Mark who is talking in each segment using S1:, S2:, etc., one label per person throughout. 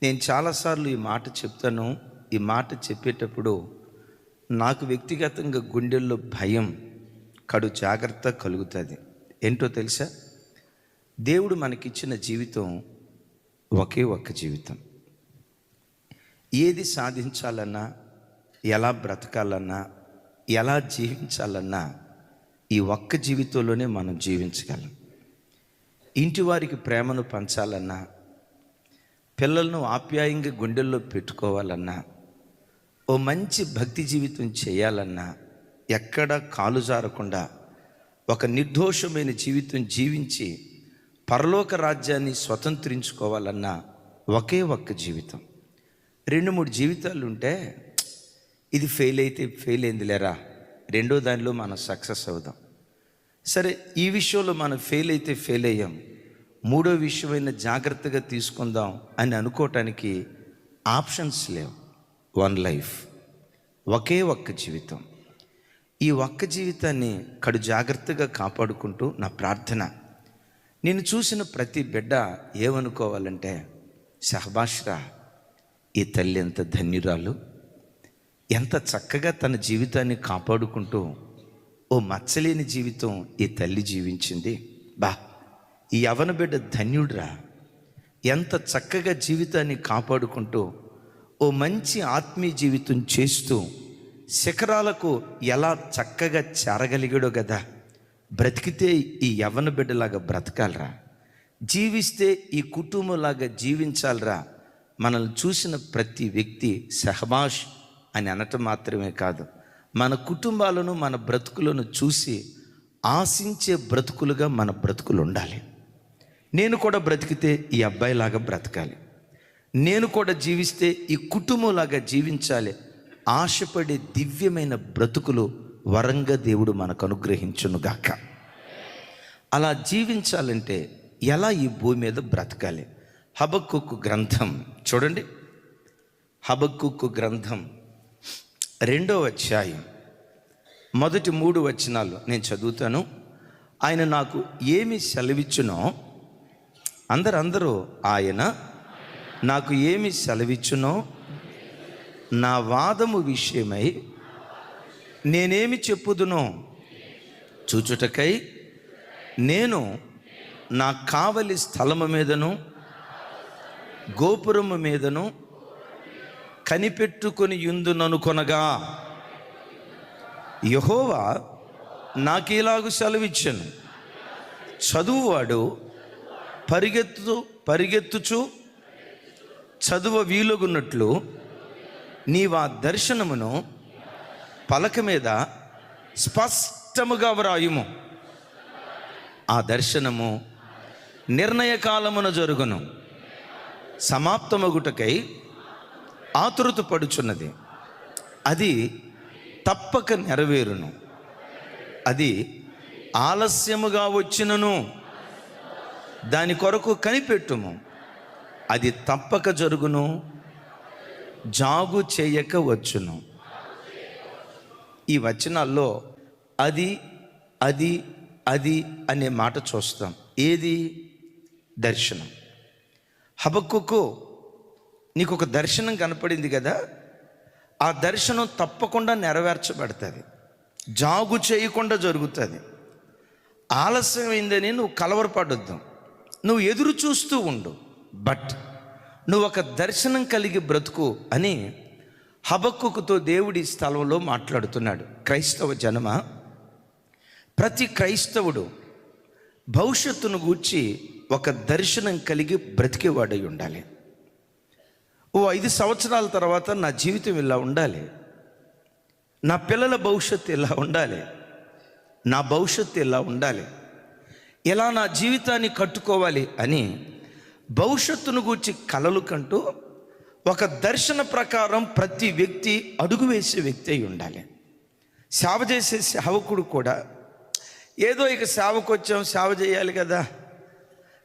S1: నేను చాలాసార్లు ఈ మాట చెప్తాను. ఈ మాట చెప్పేటప్పుడు నాకు వ్యక్తిగతంగా గుండెల్లో భయం, కడు జాగ్రత్త కలుగుతుంది. ఏంటో తెలుసా? దేవుడు మనకిచ్చిన జీవితం ఒకే ఒక్క జీవితం. ఏది సాధించాలన్నా, ఎలా బ్రతకాలన్నా, ఎలా జీవించాలన్నా ఈ ఒక్క జీవితంలోనే మనం జీవించగలం. ఇంటి వారికి ప్రేమను పంచాలన్నా, పిల్లలను ఆప్యాయంగా గుండెల్లో పెట్టుకోవాలన్నా, ఓ మంచి భక్తి జీవితం చేయాలన్నా, ఎక్కడ కాలు జారకుండా ఒక నిర్దోషమైన జీవితం జీవించి పరలోక రాజ్యాన్ని స్వతంత్రించుకోవాలన్నా ఒకే ఒక్క జీవితం. 2-3 జీవితాలు ఉంటే ఇది ఫెయిల్ అయితే ఫెయిల్ అయింది లేరా, రెండో దానిలో మనం సక్సెస్ అవుదాం. సరే, ఈ విషయంలో మనం ఫెయిల్ అయితే ఫెయిల్ అయ్యాం, మూడో విషయమైన జాగ్రత్తగా తీసుకుందాం అని అనుకోవటానికి ఆప్షన్స్ లేవు. వన్ లైఫ్, ఒకే ఒక్క జీవితం. ఈ ఒక్క జీవితాన్ని కడు జాగ్రత్తగా కాపాడుకుంటూ నా ప్రార్థన, నేను చూసిన ప్రతి బిడ్డ ఏమనుకోవాలంటే, షహబాష్రా, ఈ తల్లి ఎంత ధన్యురాలు, ఎంత చక్కగా తన జీవితాన్ని కాపాడుకుంటూ ఓ మచ్చలేని జీవితం ఈ తల్లి జీవించింది. ఈ యవన బిడ్డ ధన్యుడ్రా, ఎంత చక్కగా జీవితాన్ని కాపాడుకుంటూ ఓ మంచి ఆత్మీయ జీవితం చేస్తూ శిఖరాలకు ఎలా చక్కగా చేరగలిగాడో కదా. బ్రతికితే ఈ యవ్వన బిడ్డలాగా బ్రతకాలరా, జీవిస్తే ఈ కుటుంబంలాగా జీవించాలరా. మనల్ని చూసిన ప్రతి వ్యక్తి షహబాష్ అని అనటం మాత్రమే కాదు, మన కుటుంబాలను, మన బ్రతుకులను చూసి ఆశించే బ్రతుకులుగా మన బ్రతుకులు ఉండాలి. నేను కూడా బ్రతికితే ఈ అబ్బాయిలాగా బ్రతకాలి, నేను కూడా జీవిస్తే ఈ కుటుంబంలాగా జీవించాలి. ఆశపడే దివ్యమైన బ్రతుకులు వరంగా దేవుడు మనకు అనుగ్రహించునుగాక. అలా జీవించాలంటే ఎలా ఈ భూమి మీద బ్రతకాలి? హబక్కూకు గ్రంథం చూడండి. హబక్కూకు గ్రంథం 2వ అధ్యాయం మొదటి 3 వచనాలు నేను చదువుతాను. ఆయన నాకు ఏమి సెలవిచ్చునో, అందరూ ఆయన నాకు ఏమి సెలవిచ్చునో నా వాదము విషయమై నేనేమి చెప్పుదునో చూచుటకై నేను నా కావలి స్థలము మీదను గోపురము మీదను కనిపెట్టుకొని యుందుననుకొనగా యెహోవా నాకిలాగు సెలవిచ్చెను, చదువువాడు పరిగెత్తుచు చదువ వీలుగున్నట్లు నీవా దర్శనమును పలక మీద స్పష్టముగా వ్రాయుము. ఆ దర్శనము నిర్ణయకాలమున జరుగును, సమాప్తమగుటకై ఆతురత పడుచున్నది. అది తప్పక నెరవేరును, అది ఆలస్యముగా వచ్చినను దాని కొరకు కనిపెట్టుము. అది తప్పక జరుగును, జాగు చేయక వచ్చును. ఈ వచనాల్లో అది అది అది అనే మాట చూస్తాం. ఏది? దర్శనం. హబక్కూకు, నీకు ఒక దర్శనం కనపడింది కదా, ఆ దర్శనం తప్పకుండా నెరవేర్చబడుతుంది, జాగు చేయకుండా జరుగుతుంది. ఆలస్యమైందని నువ్వు కలవరపడొద్దు, నువ్వు ఎదురు చూస్తూ ఉండు. బట్ నువ్వు ఒక దర్శనం కలిగి బ్రతుకు అని హబక్కూకుతో దేవుడి స్థలంలో మాట్లాడుతున్నాడు. క్రైస్తవ జనమ, ప్రతి క్రైస్తవుడు భవిష్యత్తును గూర్చి ఒక దర్శనం కలిగి బ్రతికేవాడై ఉండాలి. ఓ 5 సంవత్సరాల తర్వాత నా జీవితం ఇలా ఉండాలి, నా పిల్లల భవిష్యత్తు ఇలా ఉండాలి, నా భవిష్యత్తు ఇలా ఉండాలి, ఎలా నా జీవితాన్ని కట్టుకోవాలి అని భవిష్యత్తును గూర్చి కలలు కంటూ ఒక దర్శన ప్రకారం ప్రతి వ్యక్తి అడుగు వేసే వ్యక్తి అయి ఉండాలి. సేవ చేసే సేవకుడు కూడా ఏదో ఇక సేవకొచ్చాం, సేవ చేయాలి కదా,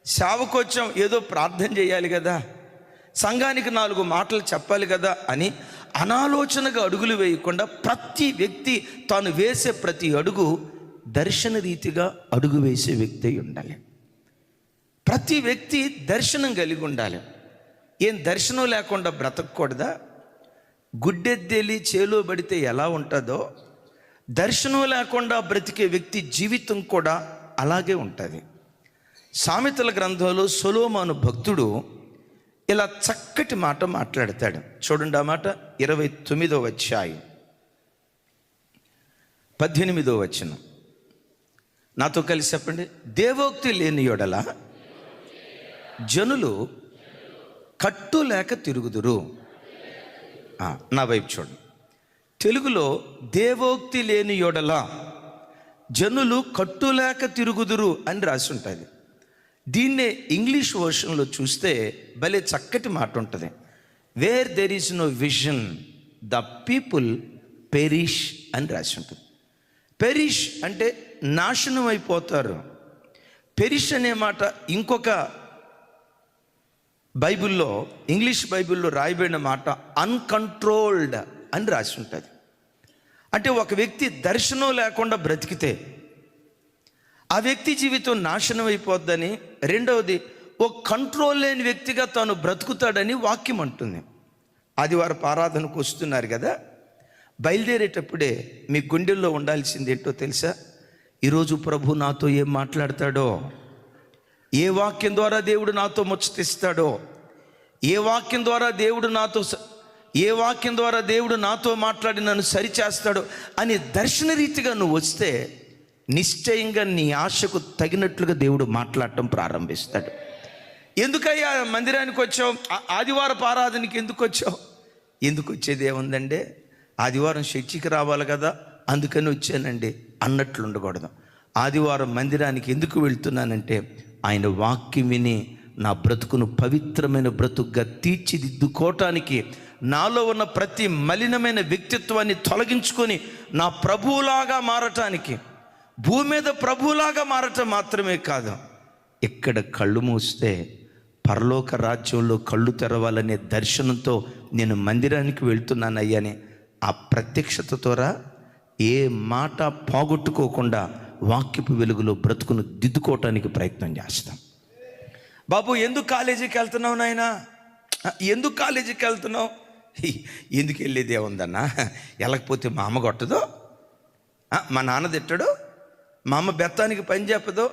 S1: సేవకొచ్చాం ఏదో ప్రార్థన చేయాలి కదా, సంఘానికి 4 మాటలు చెప్పాలి కదా అని అనాలోచనగా అడుగులు వేయకుండా ప్రతి వ్యక్తి తాను వేసే ప్రతి అడుగు దర్శన రీతిగా అడుగు వేసే వ్యక్తి అయి ఉండాలి. ప్రతి వ్యక్తి దర్శనం కలిగి ఉండాలి. ఏం దర్శనం లేకుండా బ్రతకూడదా? గుడ్డెద్దెలి చేలో పడితే ఎలా ఉంటుందో దర్శనం లేకుండా బ్రతికే వ్యక్తి జీవితం కూడా అలాగే ఉంటుంది. సామెతల గ్రంథంలో సొలొమోను భక్తుడు ఇలా చక్కటి మాట మాట్లాడతాడు. చూడండి ఆ మాట 29వ అధ్యాయం 18వ వచనం. నాతో కలిసి చెప్పండి. దేవోక్తి లేని యెడల జనులు కట్టు లేక తిరుగుదురు. నా వైపు చూడండి. తెలుగులో దేవోక్తి లేని యెడల జనులు కట్టు లేక తిరుగుదురు అని రాసి ఉంటుంది. దీన్నే ఇంగ్లీష్ వర్షన్లో చూస్తే భలే చక్కటి మాట ఉంటుంది. Where there is no vision the people perish అని రాసి ఉంటుంది. పెరిష్ అంటే నాశనం అయిపోతారు. పెరిష్ అనే మాట ఇంకొక బైబిల్లో, ఇంగ్లీష్ బైబిల్లో రాయబడిన మాట అన్కంట్రోల్డ్ అని రాసి ఉంటుంది. అంటే ఒక వ్యక్తి దర్శనం లేకుండా బ్రతికితే ఆ వ్యక్తి జీవితం నాశనం అయిపోద్దని, రెండవది ఒక కంట్రోల్ లేని వ్యక్తిగా తాను బ్రతుకుతాడని వాక్యం అంటుంది. ఆదివారం ఆరాధనకు వస్తున్నారు కదా, బయలుదేరేటప్పుడే మీ గుండెల్లో ఉండాల్సింది ఏంటో తెలుసా? ఈరోజు ప్రభు నాతో ఏం మాట్లాడతాడో, ఏ వాక్యం ద్వారా దేవుడు నాతో ముచ్చటిస్తాడో, ఏ వాక్యం ద్వారా దేవుడు నాతో మాట్లాడి నన్ను సరిచేస్తాడో అని దర్శన రీతిగా నువ్వు వస్తే నిశ్చయంగా నీ ఆశకు తగినట్లుగా దేవుడు మాట్లాడటం ప్రారంభిస్తాడు. ఎందుకయ్యా మందిరానికి వచ్చావు, ఆదివారం ఆరాధనకి ఎందుకు వచ్చావు? ఎందుకు వచ్చేది ఏముందండి, ఆదివారం చర్చికి రావాలి కదా అందుకని వచ్చానండి అన్నట్లు ఉండకూడదు. ఆదివారం మందిరానికి ఎందుకు వెళ్తున్నానంటే ఆయన వాక్యం విని నా బ్రతుకును పవిత్రమైన బ్రతుకుగా తీర్చిదిద్దుకోవటానికి, నాలో ఉన్న ప్రతి మలినమైన వ్యక్తిత్వాన్ని తొలగించుకొని నా ప్రభువులాగా మారటానికి, భూమి మీద ప్రభువులాగా మారటం మాత్రమే కాదు, ఇక్కడ కళ్ళు మూస్తే పరలోక రాజ్యంలో కళ్ళు తెరవాలనే దర్శనంతో నేను మందిరానికి వెళ్తున్నానయ్యని ఆ ప్రత్యక్షత ద్వారా ఏ మాట పోగొట్టుకోకుండా వాక్యపు వెలుగులో బ్రతుకును దిద్దుకోవటానికి ప్రయత్నం చేస్తాం. బాబు ఎందుకు కాలేజీకి వెళ్తున్నావు నాయనా, ఎందుకు కాలేజీకి వెళ్తున్నావు? ఎందుకు వెళ్ళేది ఏముందన్నా, వెళ్ళకపోతే మా అమ్మ కొట్టదో, మా నాన్న తిట్టడు, మా అమ్మ బెత్తానికి పని చెప్పదు,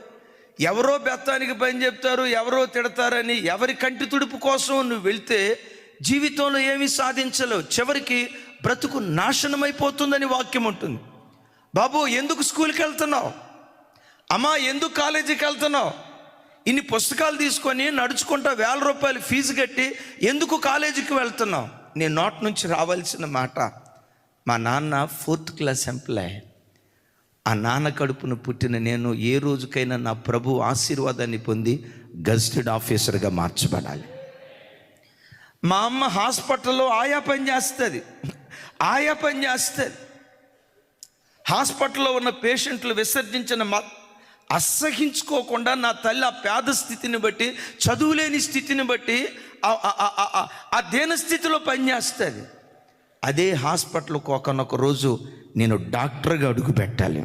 S1: ఎవరో బెత్తానికి పని చెప్తారు, ఎవరో తిడతారని ఎవరి కంటి తుడుపు కోసం నువ్వు వెళ్తే జీవితంలో ఏమీ సాధించలేవు. చివరికి బ్రతుకు నాశనమైపోతుందని వాక్యం ఉంటుంది. బాబు ఎందుకు స్కూల్కి వెళ్తున్నావు, అమ్మా ఎందుకు కాలేజీకి వెళ్తున్నావు, ఇన్ని పుస్తకాలు తీసుకొని నడుచుకుంటా 1000 రూపాయలు ఫీజు కట్టి ఎందుకు కాలేజీకి వెళ్తున్నావు? నీ నోట్ నుంచి రావాల్సిన మాట, మా నాన్న 4th క్లాస్ ఎంప్లాయ్, ఆ నాన్న కడుపును పుట్టిన నేను ఏ రోజుకైనా నా ప్రభు ఆశీర్వాదాన్ని పొంది గజిటెడ్ ఆఫీసర్గా మార్చబడాలి. మా అమ్మ హాస్పిటల్లో ఆయా పని చేస్తుంది. హాస్పిటల్లో ఉన్న పేషెంట్లు విసర్జించిన అసహించుకోకుండా నా తల్లి ఆ పేద స్థితిని బట్టి, చదువులేని స్థితిని బట్టి ఆ దేన స్థితిలో పనిచేస్తుంది. అదే హాస్పిటల్కి ఒకనొక రోజు నేను డాక్టర్గా అడుగు పెట్టాలి,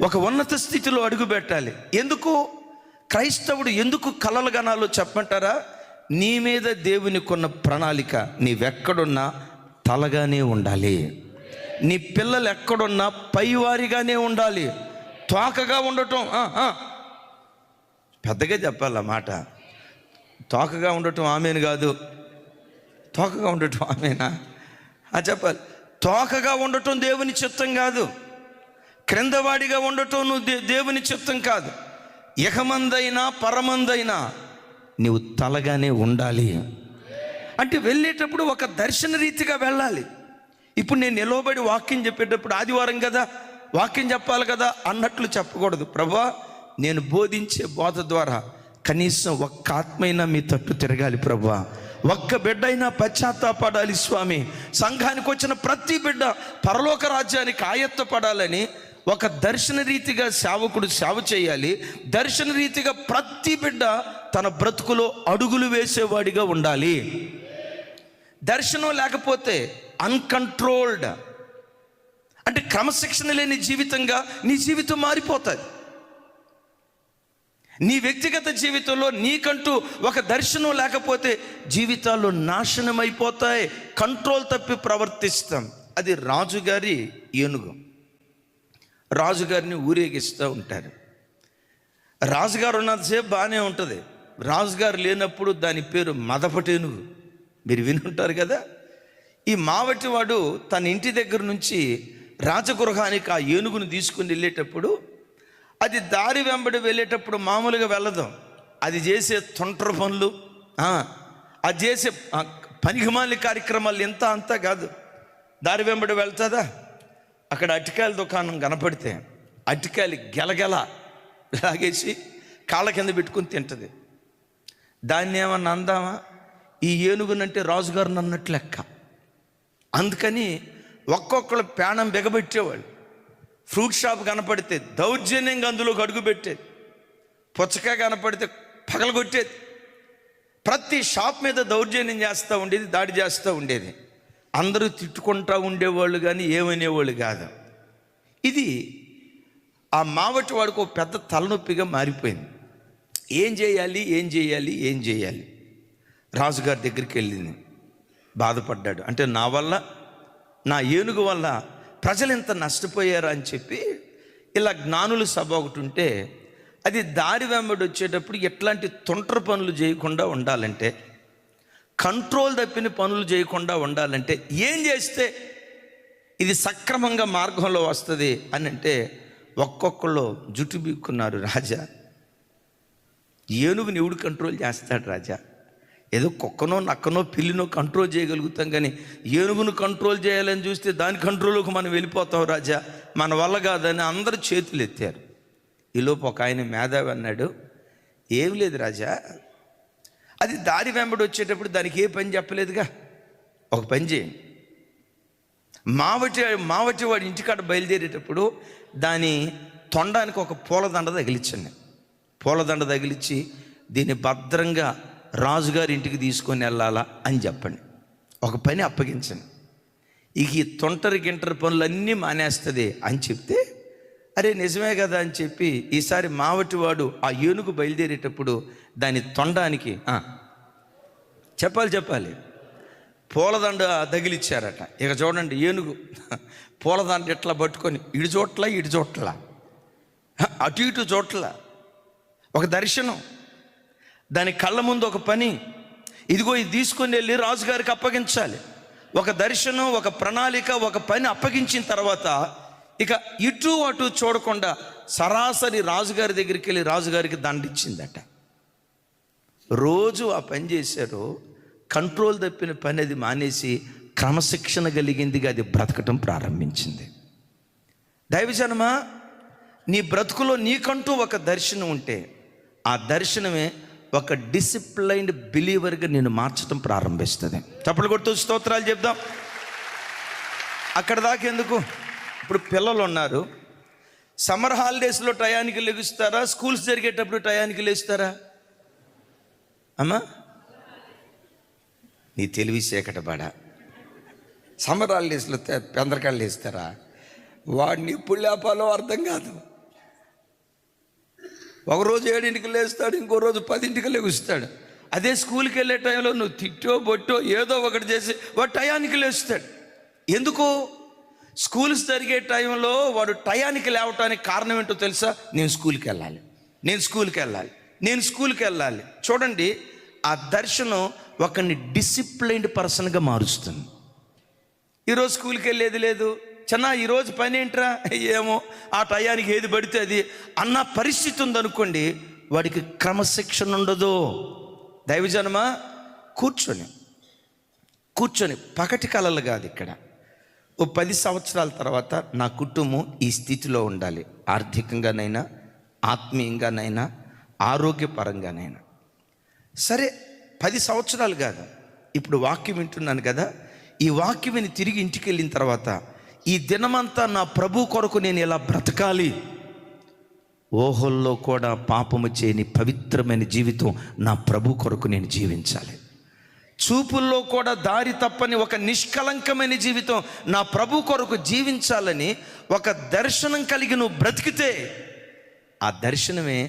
S1: ఒక ఉన్నత స్థితిలో అడుగు పెట్టాలి. ఎందుకు క్రైస్తవుడు ఎందుకు కలలు గనాలో చెప్పమంటారా? నీ మీద దేవునికి ఉన్న ప్రణాళిక నీవెక్కడున్నా తలగానే ఉండాలి, నీ పిల్లలు ఎక్కడున్నా పైవారిగానే ఉండాలి. తోకగా ఉండటం, పెద్దగా చెప్పాల మాట, తోకగా ఉండటం ఆమెను కాదు, తోకగా ఉండటం ఆమెనా చెప్పాలి. తోకగా ఉండటం దేవుని చిత్తం కాదు, క్రిందవాడిగా ఉండటం నువ్వు దేవుని చిత్తం కాదు. ఇహమందైనా పరమందైనా నీవు తలగానే ఉండాలి. అంటే వెళ్ళేటప్పుడు ఒక దర్శన రీతిగా వెళ్ళాలి. ఇప్పుడు నేను నిలవబడి వాక్యం చెప్పేటప్పుడు ఆదివారం కదా వాక్యం చెప్పాలి కదా అన్నట్లు చెప్పకూడదు. ప్రభా, నేను బోధించే బోధ ద్వారా కనీసం ఒక్క ఆత్మైనా మీ తట్టు తిరగాలి ప్రభా, ఒక్క బిడ్డ అయినా పశ్చాత్తాపడాలి స్వామి, సంఘానికి వచ్చిన ప్రతి బిడ్డ పరలోక రాజ్యానికి ఆయత్తపడాలని ఒక దర్శన రీతిగా సేవకుడు సేవ చేయాలి. దర్శన రీతిగా ప్రతి బిడ్డ తన బ్రతుకులో అడుగులు వేసేవాడిగా ఉండాలి. దర్శనం లేకపోతే అన్కంట్రోల్డ్, అంటే క్రమశిక్షణ లేని జీవితంగా నీ జీవితం మారిపోతుంది. నీ వ్యక్తిగత జీవితంలో నీకంటూ ఒక దర్శనం లేకపోతే జీవితాలు నాశనం అయిపోతాయి, కంట్రోల్ తప్పి ప్రవర్తిస్తాం. అది రాజుగారి ఏనుగు. రాజుగారిని ఊరేగిస్తూ ఉంటారు. రాజుగారు ఉన్నంతసేపు బాగానే ఉంటుంది. రాజుగారు లేనప్పుడు దాని పేరు మదపటేనుగు. మీరు వినుంటారు కదా. ఈ మావటివాడు తన ఇంటి దగ్గర నుంచి రాజగృహానికి ఆ ఏనుగును తీసుకుని వెళ్ళేటప్పుడు అది దారి వెంబడి వెళ్ళేటప్పుడు మామూలుగా వెళ్ళదు. అది చేసే తొంటర పనులు, అది చేసే పనికిమాలి కార్యక్రమాలు ఎంత అంతా కాదు. దారి వెంబడి వెళ్తుందా, అక్కడ అరటికాయల దుకాణం కనపడితే అరటికాయలు గెలగెల లాగేసి కాళ్ళ కింద పెట్టుకుని తింటుంది. దాన్ని ఏమన్నా అందామా? ఈ ఏనుగునంటే రాజుగారిని అన్నట్లు లెక్క. అందుకని ఒక్కొక్కరు ప్రాణం బిగబెట్టేవాళ్ళు. ఫ్రూట్ షాప్ కనపడితే దౌర్జన్యంగా అందులోకి అడుగు పెట్టేది. పుచ్చకాయ కనపడితే పగలగొట్టేది. ప్రతి షాప్ మీద దౌర్జన్యం చేస్తూ ఉండేది, దాడి చేస్తూ ఉండేది. అందరూ తిట్టుకుంటూ ఉండేవాళ్ళు కానీ ఏమనేవాళ్ళు కాదు. ఇది ఆ మావటి వాడికి ఒక పెద్ద తలనొప్పిగా మారిపోయింది. ఏం చేయాలి ఏం చేయాలి ఏం చేయాలి? రాజుగారి దగ్గరికి వెళ్ళింది. బాధపడ్డాడు. అంటే నా వల్ల, నా ఏనుగు వల్ల ప్రజలు ఎంత నష్టపోయారా అని చెప్పి ఇలా జ్ఞానుల సభ ఒకటి ఉంటే, అది దారి వెంబడి వచ్చేటప్పుడు ఎట్లాంటి తొంటర పనులు చేయకుండా ఉండాలంటే, కంట్రోల్ తప్పిన పనులు చేయకుండా ఉండాలంటే ఏం చేస్తే ఇది సక్రమంగా మార్గంలో వస్తుంది అని అంటే ఒక్కొక్కళ్ళు జుట్టు బీక్కున్నారు. రాజా, ఏనుగుని ఎవడు కంట్రోల్ చేస్తాడు రాజా? ఏదో కుక్కనో నక్కనో పిల్లినో కంట్రోల్ చేయగలుగుతాం, కానీ ఏనుగును కంట్రోల్ చేయాలని చూస్తే దాని కంట్రోల్లోకి మనం వెళ్ళిపోతాం రాజా, మన వల్ల కాదని అందరూ చేతులు ఎత్తారు. ఈలోపు ఒక ఆయన మేధావి అన్నాడు, ఏం లేదు రాజా, అది దారి వెంబడి వచ్చేటప్పుడు దానికి ఏ పని చెప్పలేదుగా, ఒక పని చేయండి. మావటి వాడి ఇంటికాడ బయలుదేరేటప్పుడు దాని తొండానికి ఒక పూలదండ తగిలించండి. పూలదండ తగిలించి దీన్ని భద్రంగా రాజుగారి ఇంటికి తీసుకొని వెళ్ళాలా అని చెప్పండి. ఒక పని అప్పగించండి. ఇక ఈ తొంటరి గింటరి పనులన్నీ మానేస్తుంది అని చెప్తే, అరే నిజమే కదా అని చెప్పి ఈసారి మావటివాడు ఆ ఏనుగు బయలుదేరేటప్పుడు దాని తొండానికి చెప్పాలి పూలదండ తగిలిచ్చారట. ఇక చూడండి, ఏనుగు పూలదండ ఎట్లా పట్టుకొని ఇటు చోట్ల అటు ఇటు చోట్ల ఒక దర్శనం, దాని కళ్ళ ముందు ఒక పని, ఇదిగో ఇది తీసుకొని వెళ్ళి రాజుగారికి అప్పగించాలి. ఒక దర్శనం, ఒక ప్రణాళిక, ఒక పని అప్పగించిన తర్వాత ఇక ఇటు అటు చూడకుండా సరాసరి రాజుగారి దగ్గరికి వెళ్ళి రాజుగారికి దండిచ్చిందట. రోజు ఆ పని చేశారు. కంట్రోల్ తప్పిన పని అది మానేసి క్రమశిక్షణ కలిగిందిగా అది బ్రతకటం ప్రారంభించింది. దైవజనమా, నీ బ్రతుకులో నీకంటూ ఒక దర్శనం ఉంటే ఆ దర్శనమే ఒక డిసిప్లైన్డ్ బిలీవర్గా నేను మార్చడం ప్రారంభిస్తుంది. చప్పట్లు కొడుతూ స్తోత్రాలు చెప్దాం. అక్కడ దాకా ఎందుకు? ఇప్పుడు పిల్లలు ఉన్నారు, సమ్మర్ హాలిడేస్లో టయానికి లెగుస్తారా? స్కూల్స్ జరిగేటప్పుడు టయానికి లేస్తారా? అమ్మా, నీ తెలివి సేకటబాడ. సమ్మర్ హాలిడేస్లో పెందరకాయలు వేస్తారా? వాడిని ఎప్పుడు లేపాలో అర్థం కాదు. ఒకరోజు 7ంటికి లేస్తాడు, ఇంకో రోజు 10ంటికి లెగుస్తాడు. అదే స్కూల్కి వెళ్ళే టైంలో నువ్వు తిట్టో బొట్టో ఏదో ఒకటి చేసి వాడు టయానికి లేస్తాడు. ఎందుకు? స్కూల్స్ జరిగే టైంలో వాడు టయానికి లేవటానికి కారణం ఏంటో తెలుసా? నేను స్కూల్కి వెళ్ళాలి. చూడండి, ఆ దర్శనం ఒకరిని డిసిప్లైన్డ్ పర్సన్గా మారుస్తుంది. ఈరోజు స్కూల్కి వెళ్ళేది లేదు, ఈరోజు పని ఏంట్రా, ఏమో ఆ టయానికి ఏది పడితే అది అన్న పరిస్థితి ఉందనుకోండి, వాడికి క్రమశిక్షణ ఉండదు. దైవజనమా, కూర్చొని పగటి కలలు కాదు. ఇక్కడ ఓ 10 సంవత్సరాల తర్వాత నా కుటుంబం ఈ స్థితిలో ఉండాలి, ఆర్థికంగానైనా, ఆత్మీయంగానైనా, ఆరోగ్యపరంగానైనా. సరే, 10 సంవత్సరాలు కాదు, ఇప్పుడు వాక్యం వింటున్నాను కదా, ఈ వాక్యం విని తిరిగి ఇంటికి వెళ్ళిన తర్వాత ఈ దినమంతా నా ప్రభు కొరకు నేను ఎలా బ్రతకాలి, ఊహల్లో కూడా పాపము చేయని పవిత్రమైన జీవితం నా ప్రభు కొరకు నేను జీవించాలి. చూపుల్లో కూడా దారి తప్పని ఒక నిష్కలంకమైన జీవితం నా ప్రభు కొరకు జీవించాలని ఒక దర్శనం కలిగి నువ్వు బ్రతికితే, ఆ దర్శనమే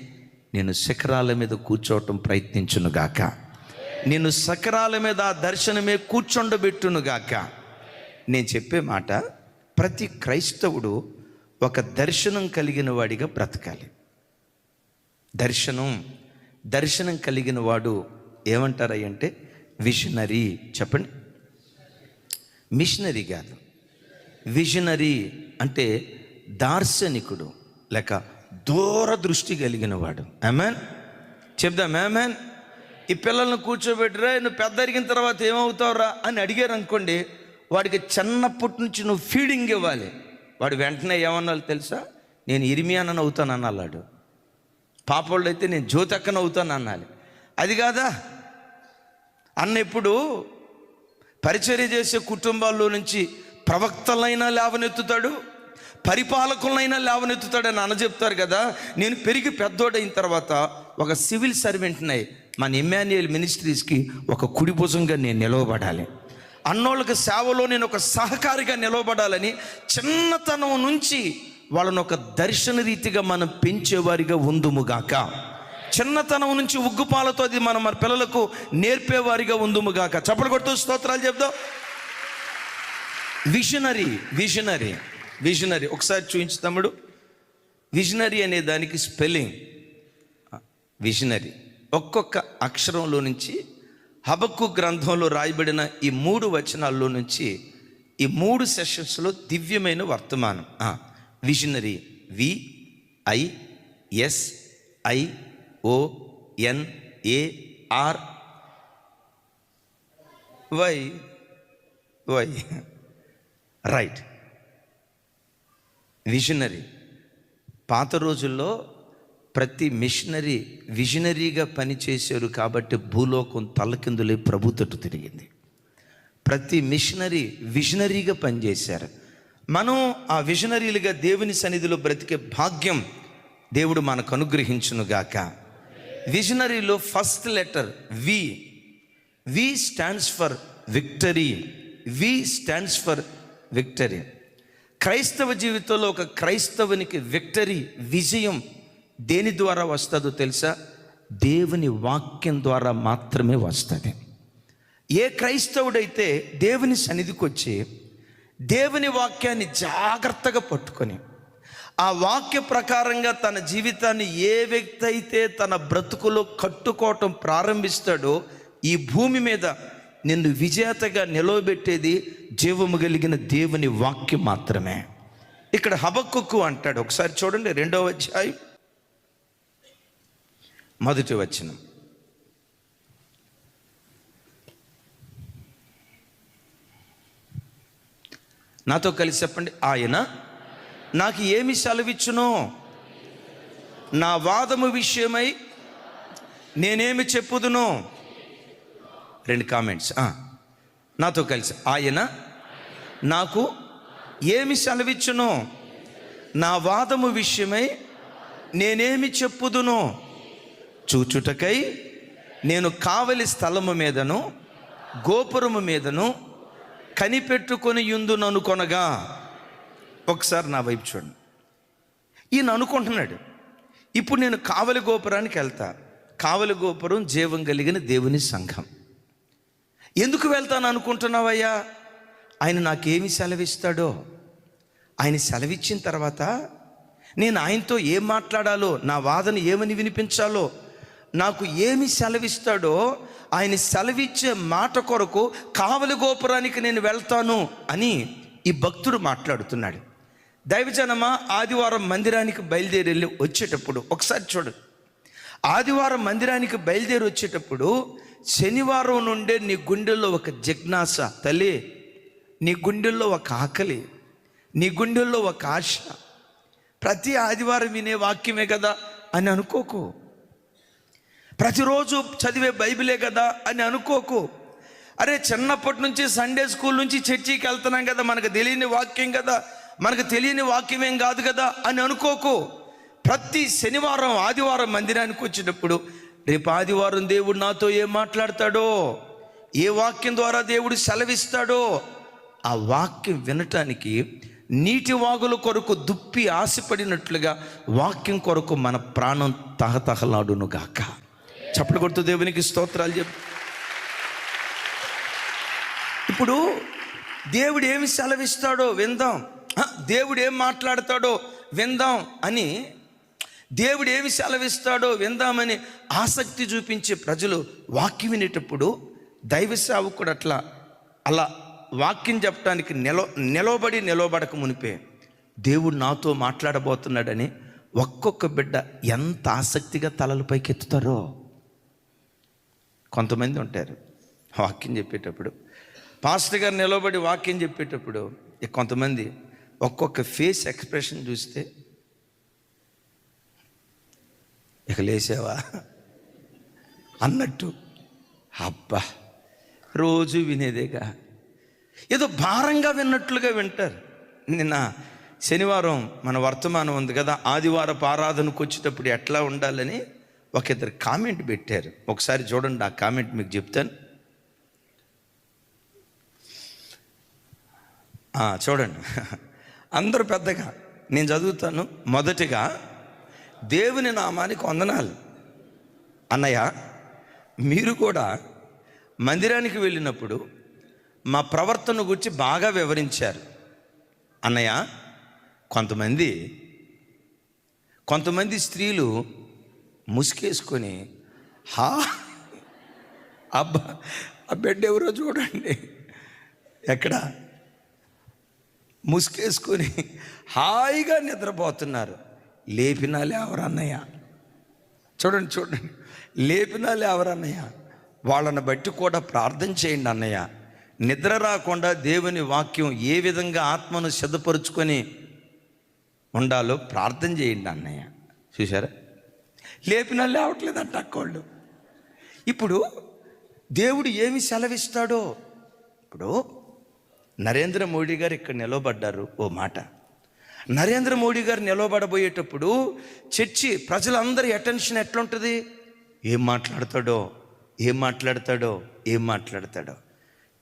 S1: నేను శిఖరాల మీద కూర్చోవటం ప్రయత్నించునుగాక. నేను శిఖరాల మీద ఆ దర్శనమే కూర్చొండబెట్టునుగాక. నేను చెప్పే మాట, ప్రతి క్రైస్తవుడు ఒక దర్శనం కలిగిన వాడిగా బ్రతకాలి. దర్శనం కలిగిన వాడు ఏమంటారంటే విజనరీ. చెప్పండి, మిషనరీ కాదు. విజనరీ అంటే దార్శనికుడు లేక దూరదృష్టి కలిగిన వాడు. ఆమేన్ చెప్దాం, ఆమేన్. ఈ పిల్లల్ని కూర్చోబెట్టరా, నువ్వు పెద్ద అరిగిన తర్వాత ఏమవుతావురా అని అడిగారు అనుకోండి, వాడికి చిన్నప్పటి నుంచి నువ్వు ఫీడింగ్ ఇవ్వాలి. వాడు వెంటనే ఏమన్నాడు తెలుసా? నేను ఇర్మియానని అవుతాను అన్నాడు. పాపోళ్ళు అయితే నేను జ్యోతక్కన అవుతాను అనాలి. అది కాదా అన్న, ఇప్పుడు పరిచర్య చేసే కుటుంబాల్లో నుంచి ప్రవక్తలైనా లేవనెత్తుతాడు, పరిపాలకులైనా లేవనెత్తుతాడని అన్న చెప్తారు కదా. నేను పెరిగి పెద్దోడైన తర్వాత ఒక సివిల్ సర్వెంట్నై మన ఇమ్మాన్యుయల్ మినిస్ట్రీస్కి ఒక కుడి భుజంగా నేను నిలవబడాలి. అన్నోళ్ళకి సేవలో నేను ఒక సహకారిగా నిలవబడాలని చిన్నతనం నుంచి వాళ్ళని ఒక దర్శన రీతిగా మనం పెంచేవారిగా ఉందుముగాక. చిన్నతనం నుంచి ఉగ్గుపాలతో అది మనం మన పిల్లలకు నేర్పేవారిగా ఉందుముగాక. చప్పలు కొడుతూ స్తోత్రాలు చెప్దాం. విజనరీ ఒకసారి చూపించు తమ్ముడు. విజనరీ అనే దానికి స్పెల్లింగ్ విజనరీ. ఒక్కొక్క అక్షరంలో నుంచి హబక్కు గ్రంథంలో రాయబడిన ఈ 3 వచనాల్లో నుంచి ఈ 3 సెషన్స్లో దివ్యమైన వర్తమానం. Visionary VISIONARY right. విజనరీ. పాత రోజుల్లో ప్రతి మిషనరీ విజనరీగా పనిచేశారు కాబట్టి భూలోకం తలకిందులై ప్రభు తట్టు తిరిగింది. ప్రతి మిషనరీ విజనరీగా పనిచేశారు. మనం ఆ విజనరీలుగా దేవుని సన్నిధిలో బ్రతికే భాగ్యం దేవుడు మనకు అనుగ్రహించునుగాక. విజనరీలో first letter V stands for victory. క్రైస్తవ జీవితంలో ఒక క్రైస్తవునికి విక్టరీ, విజయం దేని ద్వారా వస్తుందో తెలుసా? దేవుని వాక్యం ద్వారా మాత్రమే వస్తుంది. ఏ క్రైస్తవుడైతే దేవుని సన్నిధికి వచ్చి దేవుని వాక్యాన్ని జాగ్రత్తగా పట్టుకొని ఆ వాక్య ప్రకారంగా తన జీవితాన్ని ఏ వ్యక్తి అయితే తన బ్రతుకులో కట్టుకోవటం ప్రారంభిస్తాడో, ఈ భూమి మీద నిన్ను విజేతగా నిలవబెట్టేది జీవము కలిగిన దేవుని వాక్యం మాత్రమే. ఇక్కడ హబక్కుకు అంటాడు, ఒకసారి చూడండి 2వ అధ్యాయం 1వ వచనం. నాతో కలిసి చెప్పండి. ఆయన నాకు ఏమి సెలవిచ్చునో, నా వాదము విషయమై నేనేమి చెప్పుదునో. 2 కామెంట్స్. నాతో కలిసి, ఆయన నాకు ఏమి సెలవిచ్చునో, నా వాదము విషయమై నేనేమి చెప్పుదునో, చూచుటకై నేను కావలి స్థలము మీదను గోపురము మీదను కనిపెట్టుకొని యుందుననుకొనగా. ఒకసారి నా వైపు చూడండి. ఈయన అనుకుంటున్నాడు, ఇప్పుడు నేను కావలి గోపురానికి వెళ్తా. కావలి గోపురం జీవం కలిగిన దేవుని సంఘం. ఎందుకు వెళ్తాను అనుకుంటున్నావయ్యా? ఆయన నాకేమి సెలవిస్తాడో, ఆయన సెలవిచ్చిన తర్వాత నేను ఆయనతో ఏం మాట్లాడాలో, నా వాదన ఏమని వినిపించాలో, నాకు ఏమి సెలవిస్తాడో ఆయన సెలవిచ్చే మాట కొరకు కావలి గోపురానికి నేను వెళ్తాను అని ఈ భక్తుడు మాట్లాడుతున్నాడు. దైవజనమా, ఆదివారం మందిరానికి బయలుదేరి వచ్చేటప్పుడు ఒకసారి చూడు. ఆదివారం మందిరానికి బయలుదేరి వచ్చేటప్పుడు శనివారం నుండే నీ గుండెల్లో ఒక జిజ్ఞాస, తల్లి నీ గుండెల్లో ఒక ఆకలి, నీ గుండెల్లో ఒక ఆశ. ప్రతి ఆదివారం వినే వాక్యమే కదా అని అనుకోకు. ప్రతిరోజు చదివే బైబిలే కదా అని అనుకోకు. అరే చిన్నప్పటి నుంచి సండే స్కూల్ నుంచి చర్చికి వెళ్తున్నాం కదా, మనకు తెలియని వాక్యం కదా, మనకు తెలియని వాక్యమేం కాదు కదా అని అనుకోకు. ప్రతి శనివారం ఆదివారం మందిరానికి వచ్చేటప్పుడు రేపు ఆదివారం దేవుడు నాతో ఏం మాట్లాడతాడో, ఏ వాక్యం ద్వారా దేవుడు సెలవిస్తాడో ఆ వాక్యం వినటానికి నీటి వాగుల కొరకు దుప్పి ఆశపడినట్లుగా వాక్యం కొరకు మన ప్రాణం తహతహలాడును గాక. చప్పట్లు కొడుతూ దేవునికి స్తోత్రాలు చెప్పు. ఇప్పుడు దేవుడు ఏమి సెలవిస్తాడో విందాం, దేవుడు ఏం మాట్లాడతాడో విందాం అని, దేవుడు ఏమి సెలవిస్తాడో విందామని ఆసక్తి చూపించే ప్రజలు వాక్యం వినేటప్పుడు దైవ సేవకుడు అలా వాక్యం చెప్పడానికి నిలవబడక మునిపే దేవుడు నాతో మాట్లాడబోతున్నాడని ఒక్కొక్క బిడ్డ ఎంత ఆసక్తిగా తలలు పైకెత్తుతారో. కొంతమంది ఉంటారు వాక్యం చెప్పేటప్పుడు, పాస్టర్ గారు నిలబడి వాక్యం చెప్పేటప్పుడు కొంతమంది ఒక్కొక్క ఫేస్ ఎక్స్ప్రెషన్ చూస్తే ఇక లేసావా అన్నట్టు, అబ్బా రోజు వినేదేగా, ఏదో భారంగా విన్నట్లుగా వింటారు. నిన్న శనివారం మన వర్తమానం ఉంది కదా, ఆదివారపు ఆరాధనకు వచ్చేటప్పుడు ఎట్లా ఉండాలని ఒక ఇద్దరు కామెంట్ పెట్టారు. ఒకసారి చూడండి, ఆ కామెంట్ మీకు చెప్తాను. చూడండి, అందరూ పెద్దగా నేను చదువుతాను. మొదటిగా, దేవుని నామానికి వందనాలు అన్నయ్య, మీరు కూడా మందిరానికి వెళ్ళినప్పుడు మా ప్రవర్తన గురించి బాగా వివరించారు అన్నయ్య. కొంతమంది స్త్రీలు ముసుకేసుకొని అబ్బా ఆ బిడ్డ ఎవరో చూడండి, ఎక్కడ ముసుకేసుకొని హాయిగా నిద్రపోతున్నారు. లేపినా లేవరన్నయ్య, చూడండి లేపినా లేవరన్నయ్య. వాళ్ళని బట్టి కూడా ప్రార్థన చేయండి అన్నయ్య. నిద్ర రాకుండా దేవుని వాక్యం ఏ విధంగా ఆత్మను సిద్ధపరుచుకొని ఉండాలో ప్రార్థన చేయండి అన్నయ్య. చూసారా, లేపినా లేవట్లేదంట అక్కోళ్ళు. ఇప్పుడు దేవుడు ఏమి సెలవిస్తాడో, ఇప్పుడు నరేంద్ర మోడీ గారు ఇక్కడ నిలవబడ్డారు. ఓ మాట, నరేంద్ర మోడీ గారు నిలవబడబోయేటప్పుడు చర్చి ప్రజలందరి అటెన్షన్ ఎట్లుంటుంది? ఏం మాట్లాడతాడో.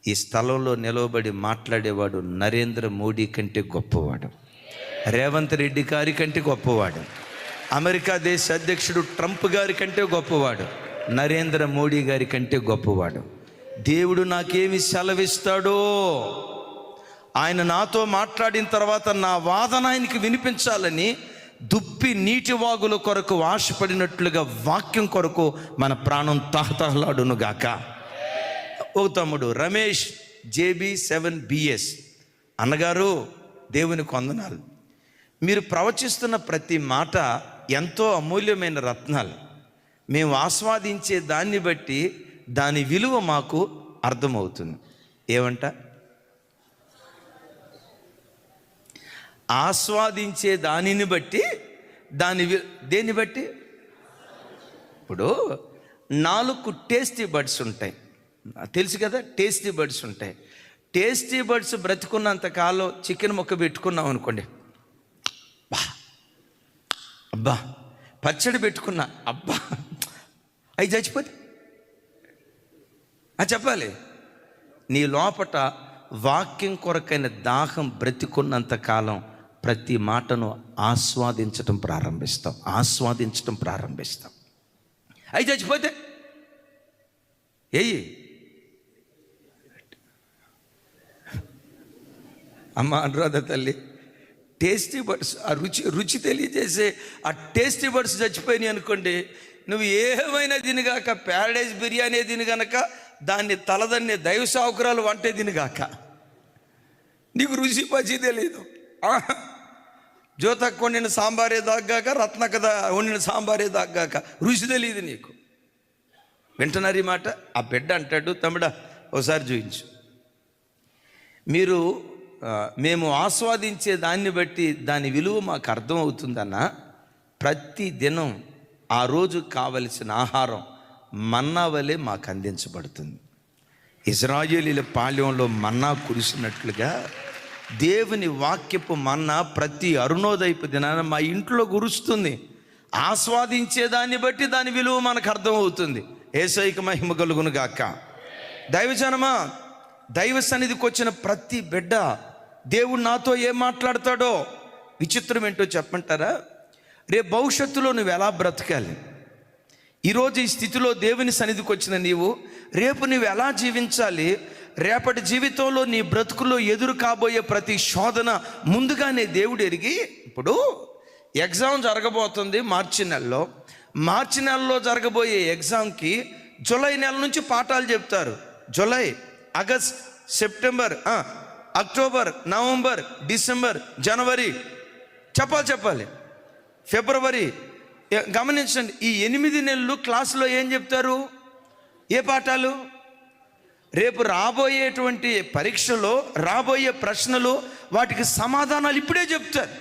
S1: ఈ స్థలంలో నిలవబడి మాట్లాడేవాడు నరేంద్ర మోడీ కంటే గొప్పవాడు, రేవంత్ రెడ్డి గారి కంటే గొప్పవాడు, అమెరికా దేశ అధ్యక్షుడు ట్రంప్ గారి కంటే గొప్పవాడు, నరేంద్ర మోడీ గారి కంటే గొప్పవాడు. దేవుడు నాకేమి సెలవిస్తాడో, ఆయన నాతో మాట్లాడిన తర్వాత నా వాదన ఆయనకి వినిపించాలని దుప్పి నీటి వాగుల కొరకు ఆశపడినట్లుగా వాక్యం కొరకు మన ప్రాణం తహతహలాడును గాక. ఓ తమ్ముడు రమేష్ JB 7BS అన్నగారు, దేవునికి వందనాలు. మీరు ప్రవచిస్తున్న ప్రతి మాట ఎంతో అమూల్యమైన రత్నాలు. మేము ఆస్వాదించే దాన్ని బట్టి దాని విలువ మాకు అర్థమవుతుంది. ఏమంట? ఆస్వాదించే దానిని బట్టి దేన్ని బట్టి? ఇప్పుడు 4 టేస్టీ బడ్స్ ఉంటాయి, తెలుసు కదా, టేస్టీ బడ్స్ ఉంటాయి. టేస్టీ బడ్స్ బ్రతుకున్నంత కాలం చికెన్ ముక్క పెట్టుకున్నాం అనుకోండి, అబ్బా, పచ్చడి పెట్టుకున్నా, అబ్బా, అవి చచ్చిపోతే చెప్పాలి. నీ లోపట వాక్యం కొరకైన దాహం బ్రతికున్నంత కాలం ప్రతి మాటను ఆస్వాదించటం ప్రారంభిస్తాం. అవి చచ్చిపోతే అమ్మ అనురాధ తల్లి, టేస్టీ బడ్స్, ఆ రుచి తెలియజేసే ఆ టేస్టీ బడ్స్ చచ్చిపోయినాయి అనుకోండి, నువ్వు ఏమైనా తినగాక, ప్యారడైజ్ బిర్యానీ తినగనక, దాన్ని తలదన్నే దైవ సావుకురాలు వంటే తినగాక, నీకు రుచి పచి తెలియదు. జ్యోతక్క వండిన సాంబారే దాగ్గాక, రత్నక వండిన సాంబారే దాగ్గాక రుచి తెలియదు నీకు. వింటున్నారు ఈ మాట? ఆ బిడ్డ అంటాడు, తమ్ముడా ఒకసారి చూయించు. మేము ఆస్వాదించే దాన్ని బట్టి దాని విలువ మాకు అర్థమవుతుందన్న. ప్రతి దినం ఆ రోజు కావలసిన ఆహారం మన్నా వలె మాకు అందించబడుతుంది. ఇశ్రాయేలీల పాళ్యంలో మన్నా కురిసినట్లుగా దేవుని వాక్యపు మన్నా ప్రతి అరుణోదయపు దినాన మా ఇంట్లో కురుస్తుంది. ఆస్వాదించే దాన్ని బట్టి దాని విలువ మనకు అర్థమవుతుంది. యేసయ్యకు మహిమ కలుగును గాక. దైవజనమా, దైవ సన్నిధికి వచ్చిన ప్రతి బిడ్డ దేవుడు నాతో ఏం మాట్లాడతాడో. విచిత్రం ఏంటో చెప్పమంటారా? రేపు భవిష్యత్తులో నువ్వు ఎలా బ్రతకాలి, ఈరోజు ఈ స్థితిలో దేవుని సన్నిధికి వచ్చిన నీవు రేపు నువ్వు ఎలా జీవించాలి, రేపటి జీవితంలో నీ బ్రతుకులో ఎదురు కాబోయే ప్రతి శోధన ముందుగానే దేవుడు ఎరిగి, ఇప్పుడు ఎగ్జామ్ జరగబోతుంది మార్చి నెలలో జరగబోయే ఎగ్జామ్కి జూలై నెల నుంచి పాఠాలు చెప్తారు. July, August, September, October, November, December, జనవరి చెప్పాలి, ఫిబ్రవరి. గమనించండి, ఈ 8 నెలలు క్లాసులో ఏం చెప్తారు? ఏ పాఠాలు? రేపు రాబోయేటువంటి పరీక్షలో రాబోయే ప్రశ్నలు, వాటికి సమాధానాలు ఇప్పుడే చెప్తారు.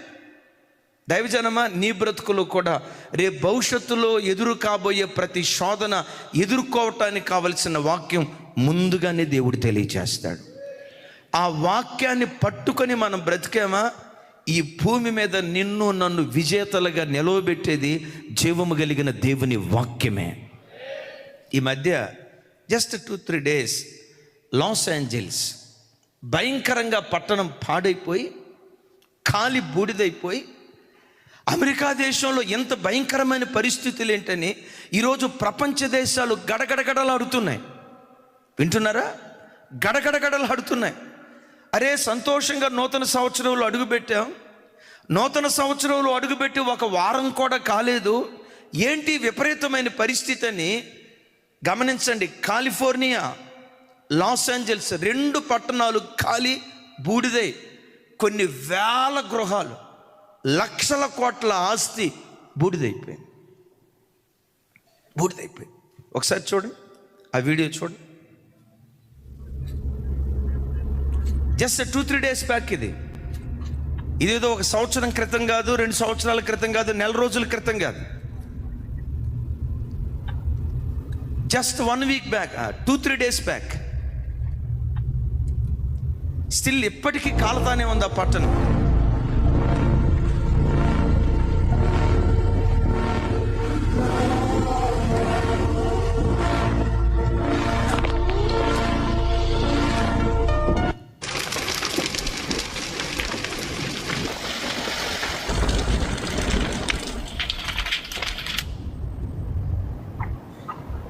S1: దైవజనమా, నీ బ్రతుకులు కూడా రేపు భవిష్యత్తులో ఎదురు కాబోయే ప్రతి శోధన ఎదుర్కోవటానికి కావలసిన వాక్యం ముందుగానే దేవుడు తెలియజేస్తాడు. ఆ వాక్యాన్ని పట్టుకొని మనం బ్రతికామా, ఈ భూమి మీద నిన్ను నన్ను విజేతలుగా నిలవబెట్టేది జీవము కలిగిన దేవుని వాక్యమే. ఈ మధ్య జస్ట్ 2-3 days లాస్ ఏంజల్స్ భయంకరంగా పట్టణం పాడైపోయి కాలి బూడిదైపోయి, అమెరికా దేశంలో ఎంత భయంకరమైన పరిస్థితులు ఏంటని ఈరోజు ప్రపంచ దేశాలు గడగడగడలాడుతున్నాయి. వింటున్నారా? గడగడగడలాడుతున్నాయి. అరే, సంతోషంగా నూతన సంవత్సరంలో అడుగుపెట్టాం. నూతన సంవత్సరంలో అడుగుపెట్టి 1 వారం కూడా కాలేదు, ఏంటి విపరీతమైన పరిస్థితి అని గమనించండి. కాలిఫోర్నియా, లాస్ ఏంజల్స్ 2 పట్టణాలు ఖాళీ బూడిదై, కొన్ని వేల గృహాలు, లక్షల కోట్ల ఆస్తి బూడిదైపోయింది. ఒకసారి చూడండి, ఆ వీడియో చూడండి. Just 2-3 days back. ఇదేదో 1 సంవత్సరం క్రితం కాదు, 2 సంవత్సరాల క్రితం కాదు, నెల రోజుల క్రితం కాదు, just 1 week back, 2-3 days back. Still ఇప్పటికీ కాలుతానే ఉంది ఆ పట్టణం.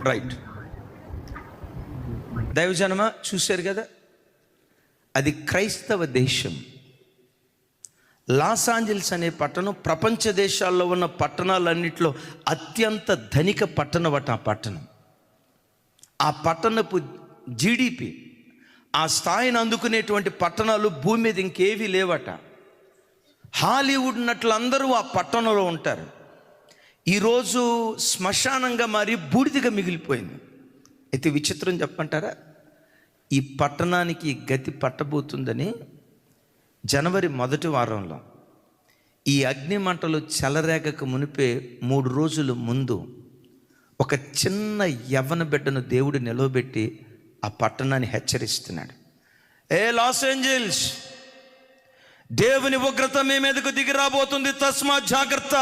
S1: రైట్, దైవజనమా చూశారు కదా, అది క్రైస్తవ దేశం. లాస్ ఏంజల్స్ అనే పట్టణం ప్రపంచ దేశాల్లో ఉన్న పట్టణాలన్నింటిలో అత్యంత ధనిక పట్టణం అట. ఆ పట్టణపు జీడిపి, ఆ స్థాయిని అందుకునేటువంటి పట్టణాలు భూమి మీద ఇంకేవీ లేవట. హాలీవుడ్ నటులు అందరూ ఆ పట్టణంలో ఉంటారు. ఈరోజు శ్మశానంగా మారి బూడిదిగా మిగిలిపోయింది. అయితే విచిత్రం చెప్పంటారా, ఈ పట్టణానికి గతి పట్టబోతుందని జనవరి 1వ వారంలో ఈ అగ్ని మంటలు చెలరేగక మునిపే 3 రోజుల ముందు ఒక చిన్న యవ్వన బిడ్డను దేవుడు నిలవబెట్టి ఆ పట్టణాన్ని హెచ్చరిస్తున్నాడు. ఏ లాస్ ఏంజల్స్, దేవుని ఉగ్రత మీ మీదకు దిగి రాబోతుంది, తస్మా జాగ్రత్త.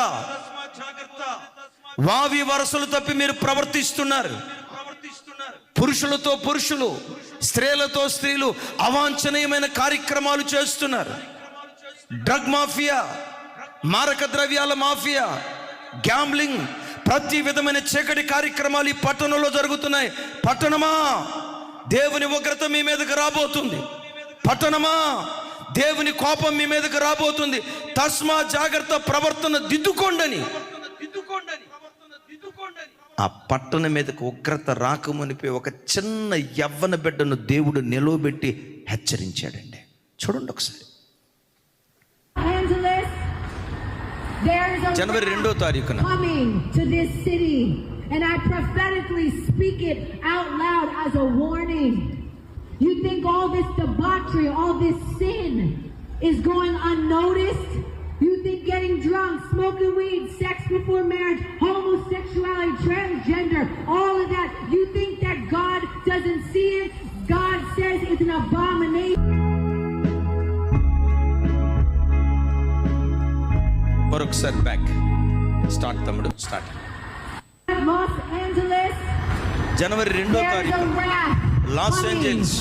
S1: వావి వరసలు తప్పి మీరు ప్రవర్తిస్తున్నారు. పురుషులతో పురుషులు, స్త్రీలతో స్త్రీలు అవాంఛనీయమైన కార్యక్రమాలు చేస్తున్నారు. డ్రగ్ మాఫియా, మారక ద్రవ్యాల మాఫియా, గ్యాంబ్లింగ్, ప్రతి విధమైన చీకటి కార్యక్రమాలు ఈ పట్టణంలో జరుగుతున్నాయి. పట్టణమా, దేవుని ఉగ్రత మీ మీదకు రాబోతుంది. పట్టణమా, దేవుని కోపం మీ మీదకు రాబోతుంది. తస్మా జాగ్రత్త, ప్రవర్తన దిద్దుకోండని. ఆ పట్టణం మీదకు ఉగ్రత రాకమునిపై ఒక చిన్న యవ్వన బిడ్డను దేవుడు నిలవబెట్టి హెచ్చరించాడండి. చూడండి ఒకసారి. జనవరి 2వ తారీఖున
S2: and I prophetically speak it out loud as a warning. You think all this debauchery, all this sin is going unnoticed? You think getting drunk, smoking weed, sex before marriage, homosexuality, transgender, all of that, you think that God doesn't see it? God says it's an abomination.
S1: మరొకసారి back start తమ్ముడు, start.
S2: Los Angeles,
S1: జనవరి 2వ తారీఖు Los Angeles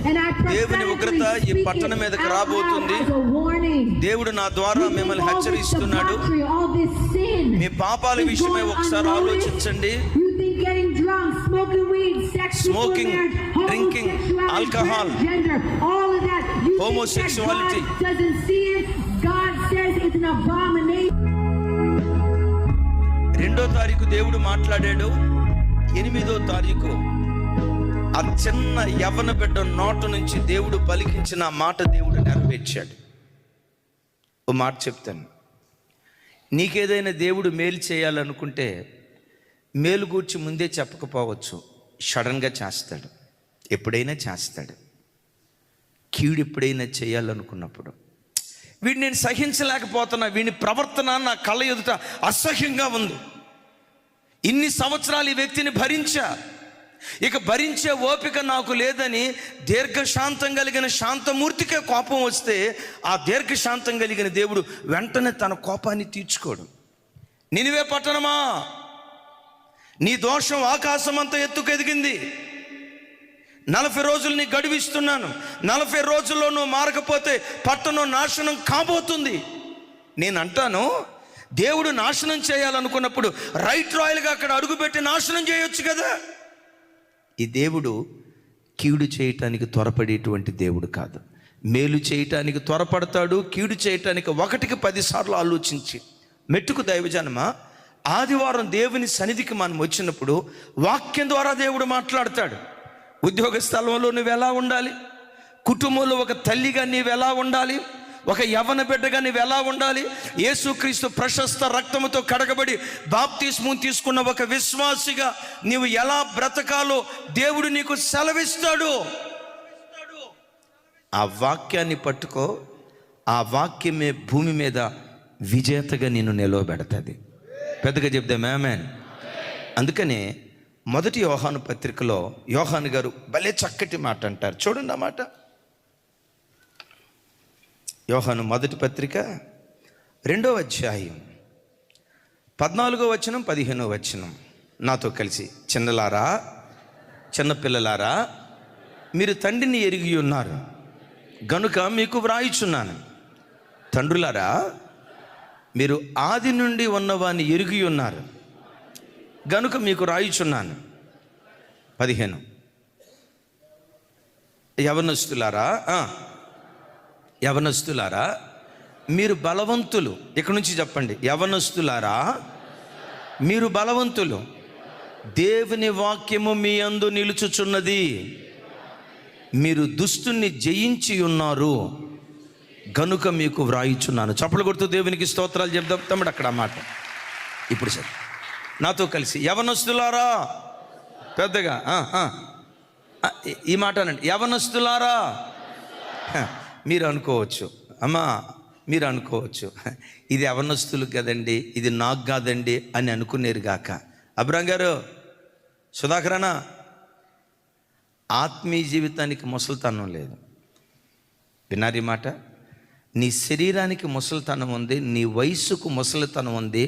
S2: And I
S1: దేవుని ఉగ్రత ఈ
S2: prophetically
S1: పట్టణం
S2: speak
S1: మీదకి
S2: it out
S1: రాబోతుంది.
S2: loud as a warning.
S1: దేవుడు నా ద్వారా
S2: You think
S1: మిమ్మల్ని
S2: all this
S1: హెచ్చరిస్తున్నాడు.
S2: debauchery, all this sin
S1: మీ పాపాల
S2: is
S1: విషయమై
S2: going
S1: ఒకసారి
S2: unnoticed?
S1: ఆలోచించండి.
S2: You think getting drunk, smoking weed, sex before
S1: Smoking,
S2: marriage,
S1: drinking,
S2: homosexuality,
S1: alcohol,
S2: transgender, all of that. You
S1: homosexuality.
S2: think that God doesn't see it? God says it's an abomination.
S1: 2వ తారీఖు దేవుడు మాట్లాడాడు. 8వ తారీఖు ఆ చిన్న యవ్వన బిడ్డ నోట నుంచి దేవుడు పలికించిన ఆ మాట దేవుడు నెరవేర్చాడు. ఓ మాట చెప్తాను, నీకేదైనా దేవుడు మేలు చేయాలనుకుంటే మేలు గూర్చి ముందే చెప్పకపోవచ్చు, సడన్గా చేస్తాడు, ఎప్పుడైనా చేస్తాడు. కీడు ఎప్పుడైనా చేయాలనుకున్నప్పుడు వీడిని నేను సహించలేకపోతున్నా, వీడిని ప్రవర్తన నా కళ్ళ ఎదుట అసహ్యంగా ఉంది, ఇన్ని సంవత్సరాలు ఈ వ్యక్తిని భరించా, ఇక భరించే ఓపిక నాకు లేదని దీర్ఘశాంతం కలిగిన శాంతమూర్తికే కోపం వస్తే ఆ దీర్ఘశాంతం కలిగిన దేవుడు వెంటనే తన కోపాన్ని తీర్చుకోడు. నినివే పట్టణమా, నీ దోషం ఆకాశమంతా ఎత్తుకు ఎదిగింది, 40 రోజులు నీ గడువిస్తున్నాను, 40 రోజుల్లో నువ్వు మారకపోతే పట్టణం నాశనం కాబోతుంది. నేను అంటాను, దేవుడు నాశనం చేయాలనుకున్నప్పుడు రైట్ రాయల్గా అక్కడ అడుగుపెట్టి నాశనం చేయొచ్చు కదా. ఈ దేవుడు కీడు చేయటానికి త్వరపడేటువంటి దేవుడు కాదు, మేలు చేయటానికి త్వరపడతాడు. కీడు చేయటానికి 1కి 10 సార్లు ఆలోచించి. మెట్టుకు దైవజనమా, ఆదివారం దేవుని సన్నిధికి మనం వచ్చినప్పుడు వాక్యం ద్వారా దేవుడు మాట్లాడతాడు. ఉద్యోగ స్థలంలో నువ్వు ఎలా ఉండాలి, కుటుంబంలో ఒక తల్లిగా నీవు ఎలా ఉండాలి, ఒక యవ్వన బిడ్డగా నీవు ఎలా ఉండాలి, యేసుక్రీస్తు ప్రశస్త రక్తముతో కడగబడి బాప్తిస్మం తీసుకున్న ఒక విశ్వాసిగా నీవు ఎలా బ్రతకాలో దేవుడు నీకు సెలవిస్తాడు. ఆ వాక్యాన్ని పట్టుకో, ఆ వాక్యమే భూమి మీద విజేతగా నిన్ను నిలవబెడతాది. పెద్దగా చెప్దాం ఆమేన్. అందుకనే 1 యోహాను పత్రికలో యోహాను గారు భలే చక్కటి మాట అంటారు. చూడండి ఆ మాట. యోహాను 1 పత్రిక 2వ అధ్యాయం 14వ వచనం 15వ వచనం నాతో కలిసి. చిన్నలారా, చిన్నపిల్లలారా, మీరు తండ్రిని ఎరిగి ఉన్నారు గనుక మీకు వ్రాయిచున్నాను. తండ్రులారా, మీరు ఆది నుండి ఉన్నవాని ఎరిగి ఉన్నారు గనుక మీకు రాయిచున్నాను. 15 యవనస్తులారా మీరు బలవంతులు. ఇక్కడ నుంచి చెప్పండి, యవనస్తులారా మీరు బలవంతులు, దేవుని వాక్యము మీ యందు నిలుచుచున్నది, మీరు దుష్టుని జయించి ఉన్నారు గనుక మీకు వ్రాయిచున్నాను. చప్పలు కొడుతూ దేవునికి స్తోత్రాలు చెప్దాం. తమ్ముడు అక్కడ ఆ మాట ఇప్పుడు సరే నాతో కలిసి. యవనస్తులారా, పెద్దగా ఈ మాట అనండి, యవనస్తులారా. మీరు అనుకోవచ్చు, అమ్మా మీరు అనుకోవచ్చు, ఇది యవనస్తులకు కదండి, ఇది నాకు కాదండి అని అనుకునేరు గాక. అబ్రాం గారు, సుధాకరనా, ఆత్మీయ జీవితానికి ముసలితనం లేదు. విన్నారీ మాట? నీ శరీరానికి ముసలితనం ఉంది, నీ వయస్సుకు ముసలితనం ఉంది.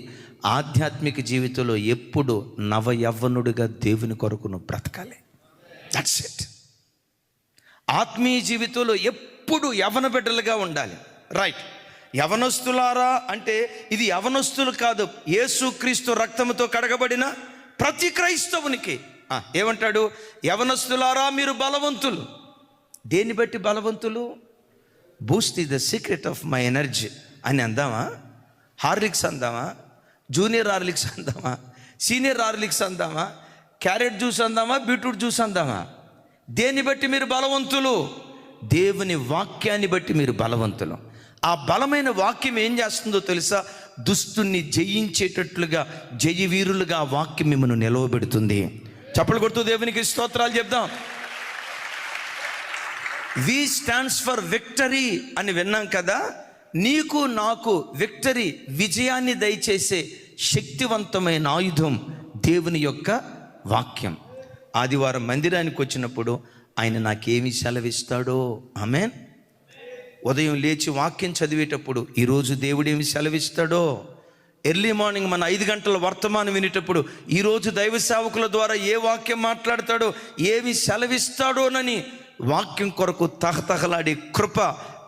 S1: ఆధ్యాత్మిక జీవితంలో ఎప్పుడు నవ యవ్వనుడిగా దేవుని కొరకు నువ్వు బ్రతకాలి. That's it. ఆత్మీయ జీవితంలో ఎప్పుడు యవ్వన బిడ్డలుగా ఉండాలి. రైట్. యవనస్తులారా అంటే ఇది యవనస్తులు కాదు, యేసుక్రీస్తు రక్తముతో కడగబడిన ప్రతి క్రైస్తవునికి ఏమంటాడు? యవనస్తులారా మీరు బలవంతులు. దేన్ని బట్టి బలవంతులు? Boost the the secret of my energy అని అందామా? హార్లిక్స్ అందామా? జూనియర్ హార్లిక్స్ అందామా? సీనియర్ హార్లిక్స్ అందామా? క్యారెట్ జ్యూస్ అందామా? బీట్రూట్ జ్యూస్ అందామా? దేన్ని బట్టి మీరు బలవంతులు? దేవుని వాక్యాన్ని బట్టి మీరు బలవంతులు. ఆ బలమైన వాక్యం ఏం చేస్తుందో తెలుసా? దుష్టుని జయించేటట్లుగా జయవీరులుగా ఆ వాక్యం మిమ్మల్ని నిలవబెడుతుంది. చప్పలు కొడుతూ దేవునికి స్తోత్రాలు చెప్దాం. వి స్టాండ్స్ ఫర్ విక్టరీ అని విన్నాం కదా. నీకు నాకు విక్టరీ, విజయాన్ని దయచేసే శక్తివంతమైన ఆయుధం దేవుని యొక్క వాక్యం. ఆదివారం మందిరానికి వచ్చినప్పుడు ఆయన నాకేమి సెలవిస్తాడో, ఆమేన్. ఉదయం లేచి వాక్యం చదివేటప్పుడు ఈరోజు దేవుడేమి సెలవిస్తాడో, ఎర్లీ మార్నింగ్ మన 5 గంటల వర్తమానం వినేటప్పుడు ఈరోజు దైవ సేవకుల ద్వారా ఏ వాక్యం మాట్లాడతాడో, ఏమి సెలవిస్తాడోనని వాక్యం కొరకు తహతహలాడే కృప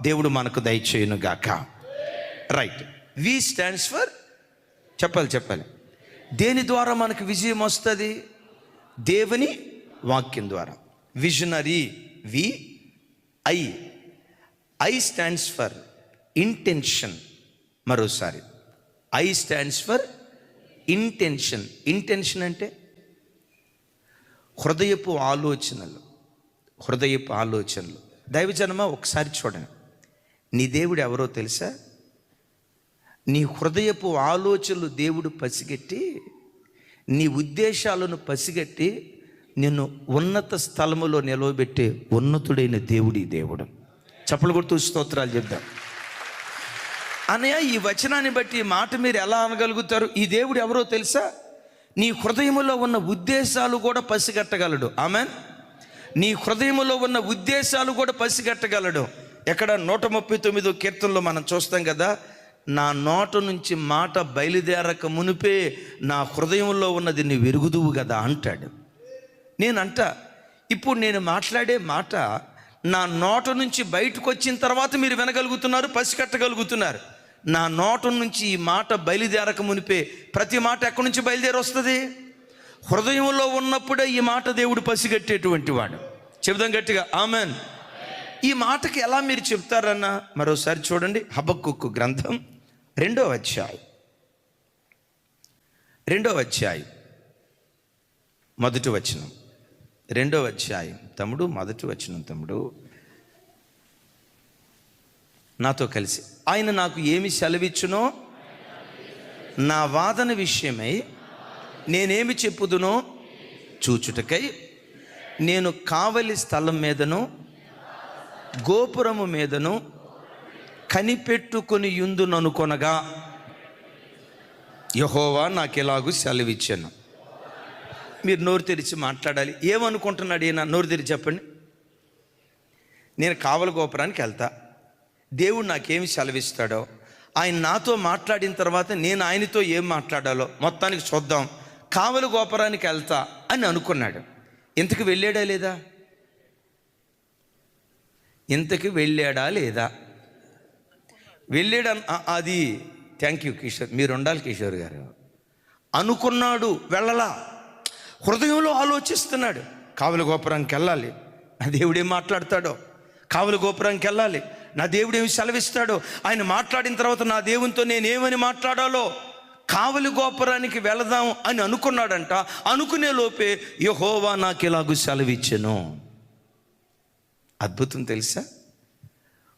S1: దేవుడు మనకు దయచేయును గాక. రైట్, వి స్టాండ్స్ ఫర్, చెప్పాలి దేని ద్వారా మనకు విజయం వస్తుంది? దేవుని వాక్యం ద్వారా. Visionary, V I stands for intention. మరోసారి, I stands for intention. Intention అంటే హృదయపు ఆలోచనలు. దైవజనమ ఒకసారి చూడండి, నీ దేవుడు ఎవరో తెలుసా? నీ హృదయపు ఆలోచనలు దేవుడు పసిగట్టి, నీ ఉద్దేశాలను పసిగట్టి నిన్ను ఉన్నత స్థలములో నిలవబెట్టే ఉన్నతుడైన దేవుడు ఈ దేవుడు. చప్పలు కొడుతూ స్తోత్రాలు చెప్దాం. అన్నయ్య, ఈ వచనాన్ని బట్టి ఈ మాట మీరు ఎలా అనగలుగుతారు? ఈ దేవుడు ఎవరో తెలుసా? నీ హృదయములో ఉన్న ఉద్దేశాలు కూడా పసిగట్టగలడు. ఆమెన్. నీ హృదయములో ఉన్న ఉద్దేశాలు కూడా పసిగట్టగలడు. ఎక్కడ 139వ కీర్తనలో మనం చూస్తాం కదా, నా నోట నుంచి మాట బయలుదేరక మునిపే నా హృదయంలో ఉన్నది నీ వెరుగుదువు కదా అంటాడు. నేనంట, ఇప్పుడు నేను మాట్లాడే మాట నా నోట నుంచి బయటకు వచ్చిన తర్వాత మీరు వినగలుగుతున్నారు, పసిగట్టగలుగుతున్నారు. నా నోట నుంచి ఈ మాట బయలుదేరక మునిపే ప్రతి మాట ఎక్కడి నుంచి బయలుదేరి వస్తుంది? హృదయంలో ఉన్నప్పుడే ఈ మాట దేవుడు పసిగట్టేటువంటి వాడు. చెబుదాం గట్టిగా ఆమెన్. ఈ మాటకి ఎలా మీరు చెప్తారన్న మరోసారి చూడండి. హబక్కూకు గ్రంథం 2వ అధ్యాయం మొదటి వచనం. 2వ అధ్యాయం తమ్ముడు, మొదటి వచనం తమ్ముడు, నాతో కలిసి. ఆయన నాకు ఏమి సెలవిచ్చునో నా వాదన విషయమై నేనేమి చెప్పుదునో చూచుటకై నేను కావలి స్థలం మీదను గోపురము మీదను కనిపెట్టుకొని యుందుననుకొనగా యెహోవా నాకు ఎలాగూ సెలవిచ్చాను. మీరు నోరు తెరిచి మాట్లాడాలి. ఏమనుకుంటున్నాడు ఈయన? నోరు తెరిచి చెప్పండి. నేను కావలి గోపురానికి వెళ్తా, దేవుడు నాకేమి సెలవిస్తాడో, ఆయన నాతో మాట్లాడిన తర్వాత నేను ఆయనతో ఏం మాట్లాడాలో మొత్తానికి చూద్దాం, కావలి గోపురానికి వెళ్తా అని అనుకున్నాడు. ఇంతకు వెళ్ళాడా లేదా? వెళ్ళాడు. అది థ్యాంక్ యూ కిషోర్, మీరు ఉండాలి కిషోర్ గారు. అనుకున్నాడు, వెళ్ళలా. హృదయంలో ఆలోచిస్తున్నాడు, కావలి గోపురానికి వెళ్ళాలి, నా దేవుడు ఏం మాట్లాడతాడో, కావలి గోపురానికి వెళ్ళాలి, నా దేవుడు ఏమి సెలవిస్తాడో, ఆయన మాట్లాడిన తర్వాత నా దేవునితో నేనేమని మాట్లాడాలో, కావలి గోపురానికి వెళదాం అని అనుకున్నాడంట. అనుకునే లోపే యెహోవా నాకు ఇలాగూ సెలవిచ్చెను. అద్భుతం తెలుసా?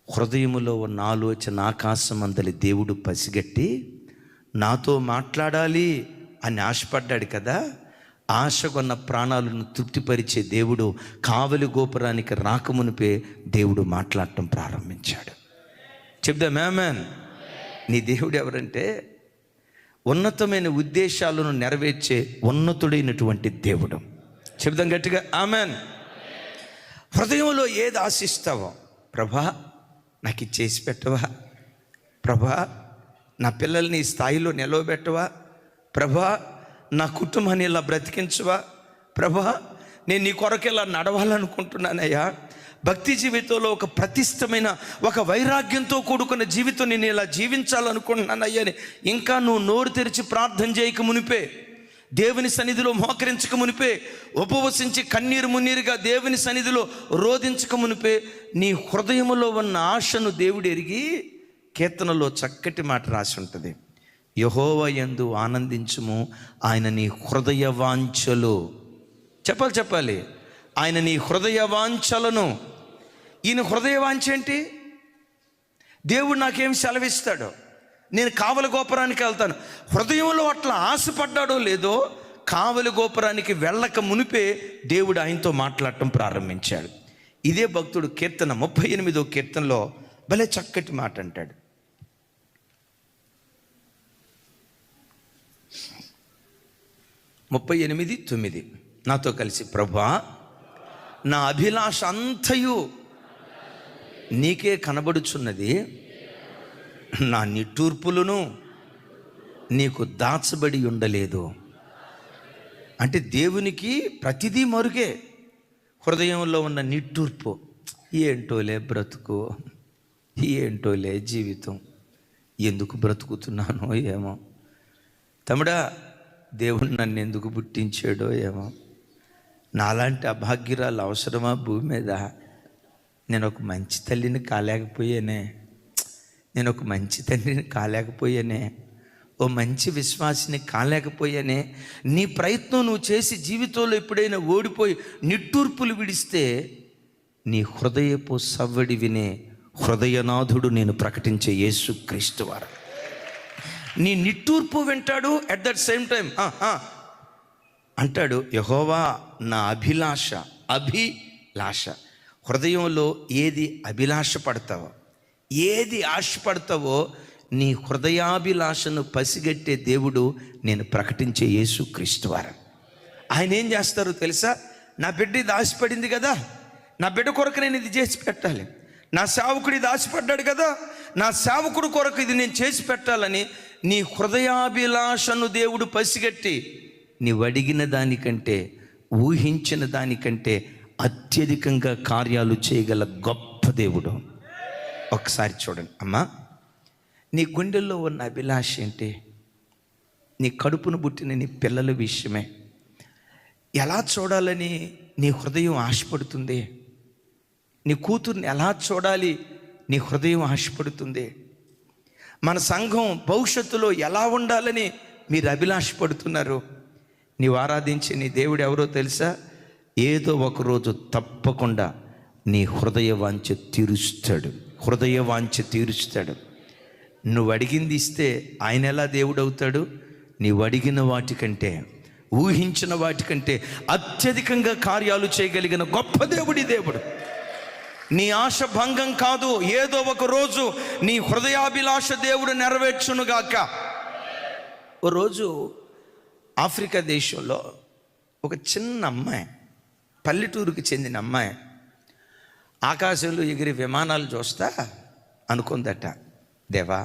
S1: హృదయములో ఉన్న ఆలోచన ఆకాశమందలి దేవుడు పసిగట్టి నాతో మాట్లాడాలి అని ఆశపడ్డాడు కదా. ఆశగొన్న ప్రాణాలను తృప్తిపరిచే దేవుడు కావలి గోపురానికి రాకమునిపే దేవుడు మాట్లాడటం ప్రారంభించాడు. చెప్దాం ఆమేన్. నీ దేవుడు ఎవరంటే ఉన్నతమైన ఉద్దేశాలను నెరవేర్చే ఉన్నతుడైనటువంటి దేవుడు. చెప్దాం గట్టిగా ఆమేన్. హృదయంలో ఏది ఆశిస్తావో, ప్రభా నాకు ఇచ్చేసి పెట్టవా, ప్రభా నా పిల్లల్ని ఈ స్థాయిలో నిలవబెట్టవా, ప్రభా నా కుటుంబాన్ని ఇలా బ్రతికించవా, ప్రభా నేను నీ కొరకు ఇలా నడవాలనుకుంటున్నానయ్యా, భక్తి జీవితంలో ఒక ప్రతిష్టమైన ఒక వైరాగ్యంతో కూడుకున్న జీవితం నేను ఇలా జీవించాలనుకుంటున్నానయ్యా అని ఇంకా నువ్వు నోరు తెరిచి ప్రార్థన చేయక మునిపే, దేవుని సన్నిధిలో మోకరించక మునిపే, ఉపవసించి కన్నీరు మున్నీరుగా దేవుని సన్నిధిలో రోధించక మునిపే నీ హృదయములో ఉన్న ఆశను దేవుడు ఎరిగి కీర్తనలో చక్కటి మాట రాసి ఉంటుంది. యెహోవా యందు ఆనందించుము, ఆయన నీ హృదయ వాంఛలు. చెప్పాలి ఆయన నీ హృదయ వాంఛలను. ఈయన హృదయ వాంఛ ఏంటి? దేవుడు నాకేం సెలవిస్తాడో, నేను కావలి గోపురానికి వెళ్తాను. హృదయంలో అట్లా ఆశపడ్డాడో లేదో, కావలి గోపురానికి వెళ్ళక మునిపే దేవుడు ఆయనతో మాట్లాడటం ప్రారంభించాడు. ఇదే భక్తుడు కీర్తన 38వ కీర్తనలో భలే చక్కటి మాట అంటాడు. 38:9 నాతో కలిసి. ప్రభువా నా అభిలాష అంతయు నీకే కనబడుచున్నది, నా నిట్టూర్పులను నీకు దాచబడి ఉండలేదు. అంటే దేవునికి ప్రతిదీ మరుగే. హృదయంలో ఉన్న నిట్టూర్పు, ఏంటోలే బ్రతుకు, ఏంటోలే జీవితం, ఎందుకు బ్రతుకుతున్నానో ఏమో, తమ్ముడా దేవుడు నన్ను ఎందుకు పుట్టించాడో ఏమో, నాలాంటి అభాగ్యురాలు అవసరమా భూమి మీద, నేను ఒక మంచి తల్లిని కాలేకపోయానే, నేను ఒక మంచి తండ్రిని కాలేకపోయానే, ఓ మంచి విశ్వాసిని కాలేకపోయానే. నీ ప్రయత్నం నువ్వు చేసి జీవితంలో ఎప్పుడైనా ఓడిపోయి నిట్టూర్పులు విడిస్తే నీ హృదయపు సవ్వడి వినే హృదయనాథుడు నేను ప్రకటించే యేసుక్రీస్తు వారు నీ నిట్టూర్పు వింటాడు. అట్ దట్ సేమ్ టైం అంటాడు, యెహోవా నా అభిలాష. అభిలాష, హృదయంలో ఏది అభిలాష పడతావో, ఏది ఆశపడతావో, నీ హృదయాభిలాషను పసిగట్టే దేవుడు నేను ప్రకటించే యేసుక్రీస్తు వారు. ఆయన ఏం చేస్తారో తెలుసా? నా బిడ్డ ఇది ఆశపడింది కదా, నా బిడ్డ కొరకు నేను ఇది చేసి పెట్టాలి, నా సేవకుడు ఇది ఆశపడ్డాడు కదా, నా సేవకుడు కొరకు ఇది నేను చేసి పెట్టాలని నీ హృదయాభిలాషను దేవుడు పసిగట్టి నీవు అడిగిన దానికంటే, ఊహించిన దానికంటే అత్యధికంగా కార్యాలు చేయగల గొప్ప దేవుడు. ఒకసారి చూడండి అమ్మా, నీ గుండెల్లో ఉన్న అభిలాష ఏంటి? నీ కడుపును పుట్టిన నీ పిల్లల విషయమే. ఎలా చూడాలని నీ హృదయం ఆశపడుతుంది? నీ కూతుర్ని ఎలా చూడాలి నీ హృదయం ఆశపడుతుంది? మన సంఘం భవిష్యత్తులో ఎలా ఉండాలని మీరు అభిలాషపడుతున్నారు? నీవు ఆరాధించే నీ దేవుడు ఎవరో తెలుసా? ఏదో ఒకరోజు తప్పకుండా నీ హృదయ వాంఛ తీరుస్తాడు, హృదయ వాంఛ తీరుస్తాడు. నువ్వు అడిగింది ఇస్తే ఆయన ఎలా దేవుడు అవుతాడు? నీవు అడిగిన వాటికంటే, ఊహించిన వాటికంటే అత్యధికంగా కార్యాలు చేయగలిగిన గొప్ప దేవుడి దేవుడు. నీ ఆశ భంగం కాదు, ఏదో ఒక రోజు నీ హృదయాభిలాష దేవుడు నెరవేర్చునుగాక. ఓ రోజు ఆఫ్రికా దేశంలో ఒక చిన్న అమ్మాయి, పల్లెటూరుకి చెందిన అమ్మాయి, ఆకాశంలో ఎగిరి విమానాలు చూస్తా అనుకుందట, దేవా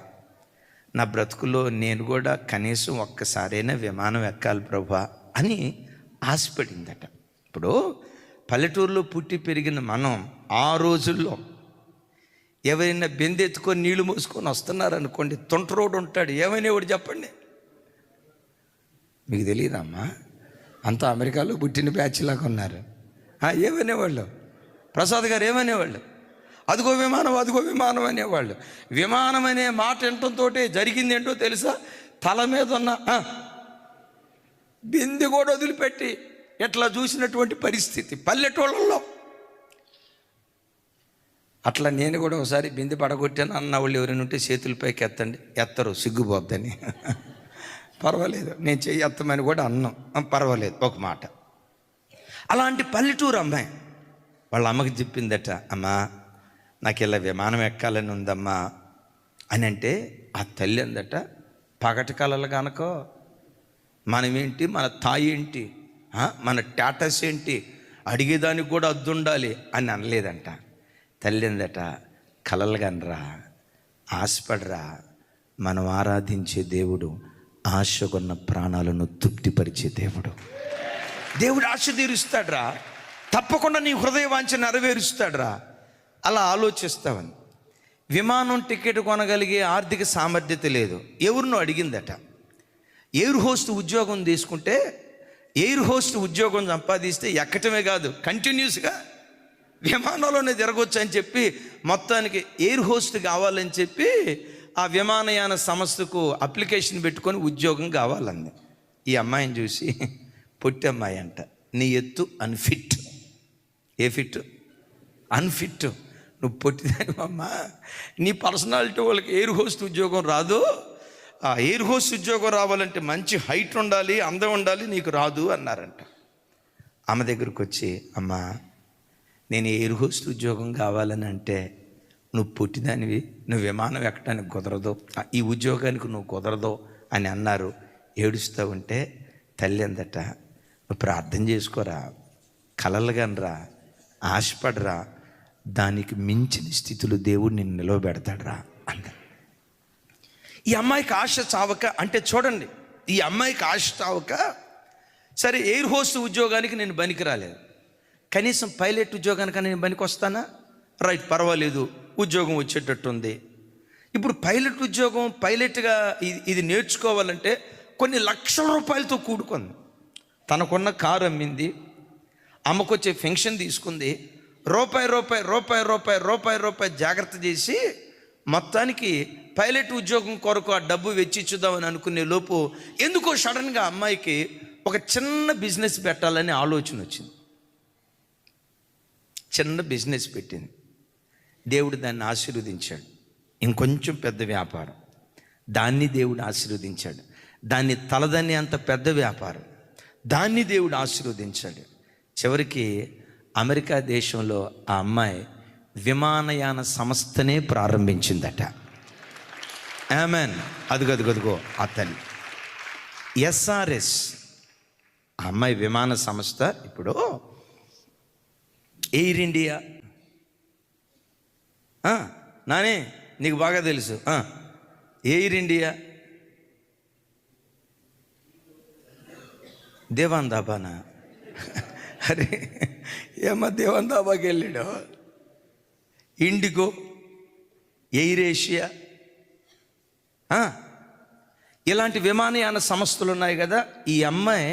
S1: నా బ్రతుకులో నేను కూడా కనీసం ఒక్కసారైనా విమానం ఎక్కాలి ప్రభా అని ఆశపడిందట. ఇప్పుడు పల్లెటూరులో పుట్టి పెరిగిన మనం ఆ రోజుల్లో ఎవరైనా బెందెత్తుకొని నీళ్లు మోసుకొని వస్తున్నారు అనుకోండి, తొంట రోడ్డు ఉంటాడు, ఏమైనా చెప్పండి. మీకు తెలియదమ్మా, అంతా అమెరికాలో పుట్టిన బ్యాచ్ లాగా ఉన్నారు. ఏమనేవాళ్ళు? ప్రసాద్ గారు ఏమనేవాళ్ళు? అదిగో విమానం, అదిగో విమానం అనేవాళ్ళు. విమానం అనే మాట వినటంతో జరిగింది ఏంటో తెలుసా? తల మీద ఉన్న బిందె కూడా వదిలిపెట్టి ఎట్లా చూసినటువంటి పరిస్థితి పల్లెటూళ్ళల్లో. అట్లా నేను కూడా ఒకసారి బిందె పడగొట్టాను అన్న వాళ్ళు ఎవరైనా ఉంటే చేతులపైకి ఎత్తండి. ఎత్తరు, సిగ్గుపోద్దని. పర్వాలేదు, నేను చెయ్యి ఎత్తమని కూడా అన్నాం, పర్వాలేదు ఒక మాట. అలాంటి పల్లెటూరు అమ్మాయి వాళ్ళ అమ్మకి చెప్పిందట, అమ్మా నాకు ఇలా విమానం ఎక్కాలని ఉందమ్మా అని. అంటే ఆ తల్లి అందట, పగటి కలలు కనుకో, మనమేంటి, మన తాయి ఏంటి, మన టాటస్ ఏంటి, అడిగేదానికి కూడా అద్దుండాలి అని అనలేదంట. తల్లి అందట, కలలు కనరా, ఆశపడరా, మనం ఆరాధించే దేవుడు ఆశకున్న ప్రాణాలను తృప్తిపరిచే దేవుడు. దేవుడు ఆశ తీరుస్తాడ్రా, తప్పకుండా నీ హృదయ వాంఛ నెరవేరుస్తాడ్రా. అలా ఆలోచిస్తావని. విమానం టికెట్ కొనగలిగే ఆర్థిక సామర్థ్యత లేదు, ఎవరినో అడిగిందట. ఎయిర్ హోస్ట్ ఉద్యోగం తీసుకుంటే, ఎయిర్ హోస్ట్ ఉద్యోగం సంపాదిస్తే ఎక్కటమే కాదు, కంటిన్యూస్గా విమానంలోనే తిరగొచ్చు అని చెప్పి మొత్తానికి ఎయిర్ హోస్ట్ కావాలని చెప్పి ఆ విమానయాన సంస్థకు అప్లికేషన్ పెట్టుకొని ఉద్యోగం కావాలంది. ఈ అమ్మాయిని చూసి, పొట్టి అమ్మాయి అంట, నీ ఎత్తు అన్ఫిట్. ఏ ఫిట్? అన్ఫిట్. నువ్వు పొట్టిదానివమ్మా, నీ పర్సనాలిటీ వాళ్ళకి ఎయిర్ హోస్ట్ ఉద్యోగం రాదు. ఆ ఎయిర్ హోస్ట్ ఉద్యోగం రావాలంటే మంచి హైట్ ఉండాలి, అందం ఉండాలి, నీకు రాదు అన్నారంట. ఆమె దగ్గరకు వచ్చి, అమ్మా నేను ఎయిర్ హోస్ట్ ఉద్యోగం కావాలని అంటే, నువ్వు పుట్టిదానివి, నువ్వు విమానం ఎక్కడానికి కుదరదు, ఈ ఉద్యోగానికి నువ్వు కుదరదు అని అన్నారు. ఏడుస్తూ ఉంటే తల్లి అందట, నువ్వు ప్రార్థన చేసుకోరా, కలలు కనరా, ఆశపడరా, దానికి మించిన స్థితిలో దేవుడు నిన్ను నిలవబెడతాడురా అంద. ఈ అమ్మాయికి ఆశ చావక, అంటే చూడండి, ఈ అమ్మాయికి ఆశ చావక, సరే ఎయిర్ హోస్ట్ ఉద్యోగానికి నేను పనికి రాలేదు, కనీసం పైలట్ ఉద్యోగానికన్నా నేను పనికి వస్తానా? రైట్, పర్వాలేదు, ఉద్యోగం వచ్చేటట్టుంది. ఇప్పుడు పైలట్ ఉద్యోగం, పైలట్గా ఇది నేర్చుకోవాలంటే కొన్ని లక్షల రూపాయలతో కూడుకుంది. తనకున్న కారు అమ్మింది, అమ్మకొచ్చే పెన్షన్ తీసుకుంది, రూపాయి జాగ్రత్త చేసి మొత్తానికి పైలట్ ఉద్యోగం కొరకు ఆ డబ్బు వెచ్చిచ్చుదామని అనుకునే లోపు ఎందుకో సడన్గా అమ్మాయికి ఒక చిన్న బిజినెస్ పెట్టాలని ఆలోచన వచ్చింది. చిన్న బిజినెస్ పెట్టింది. దేవుడు దాన్ని ఆశీర్వదించాడు. ఇంకొంచెం పెద్ద వ్యాపారం, దాన్ని దేవుడు ఆశీర్వదించాడు. దాన్ని తలదన్ని అంత పెద్ద వ్యాపారం, దాన్ని దేవుడు ఆశీర్వదించాడు. చివరికి అమెరికా దేశంలో ఆ అమ్మాయి విమానయాన సంస్థనే ప్రారంభించిందట. ఆమెన్. అదుగదుగదుగో ఆ తల్లి ఎస్ఆర్ఎస్, ఆ అమ్మాయి విమాన సంస్థ. ఇప్పుడు ఎయిర్ ఇండియా, నానే నీకు బాగా తెలుసు, ఎయిర్ ఇండియా, దేవాన్ దాబానా? అరే ఏమా దేవాన్ దాబాకి వెళ్ళాడు. ఇండిగో, ఎయిర్ ఏషియా, ఇలాంటి విమానయాన సంస్థలు ఉన్నాయి కదా. ఈ అమ్మాయి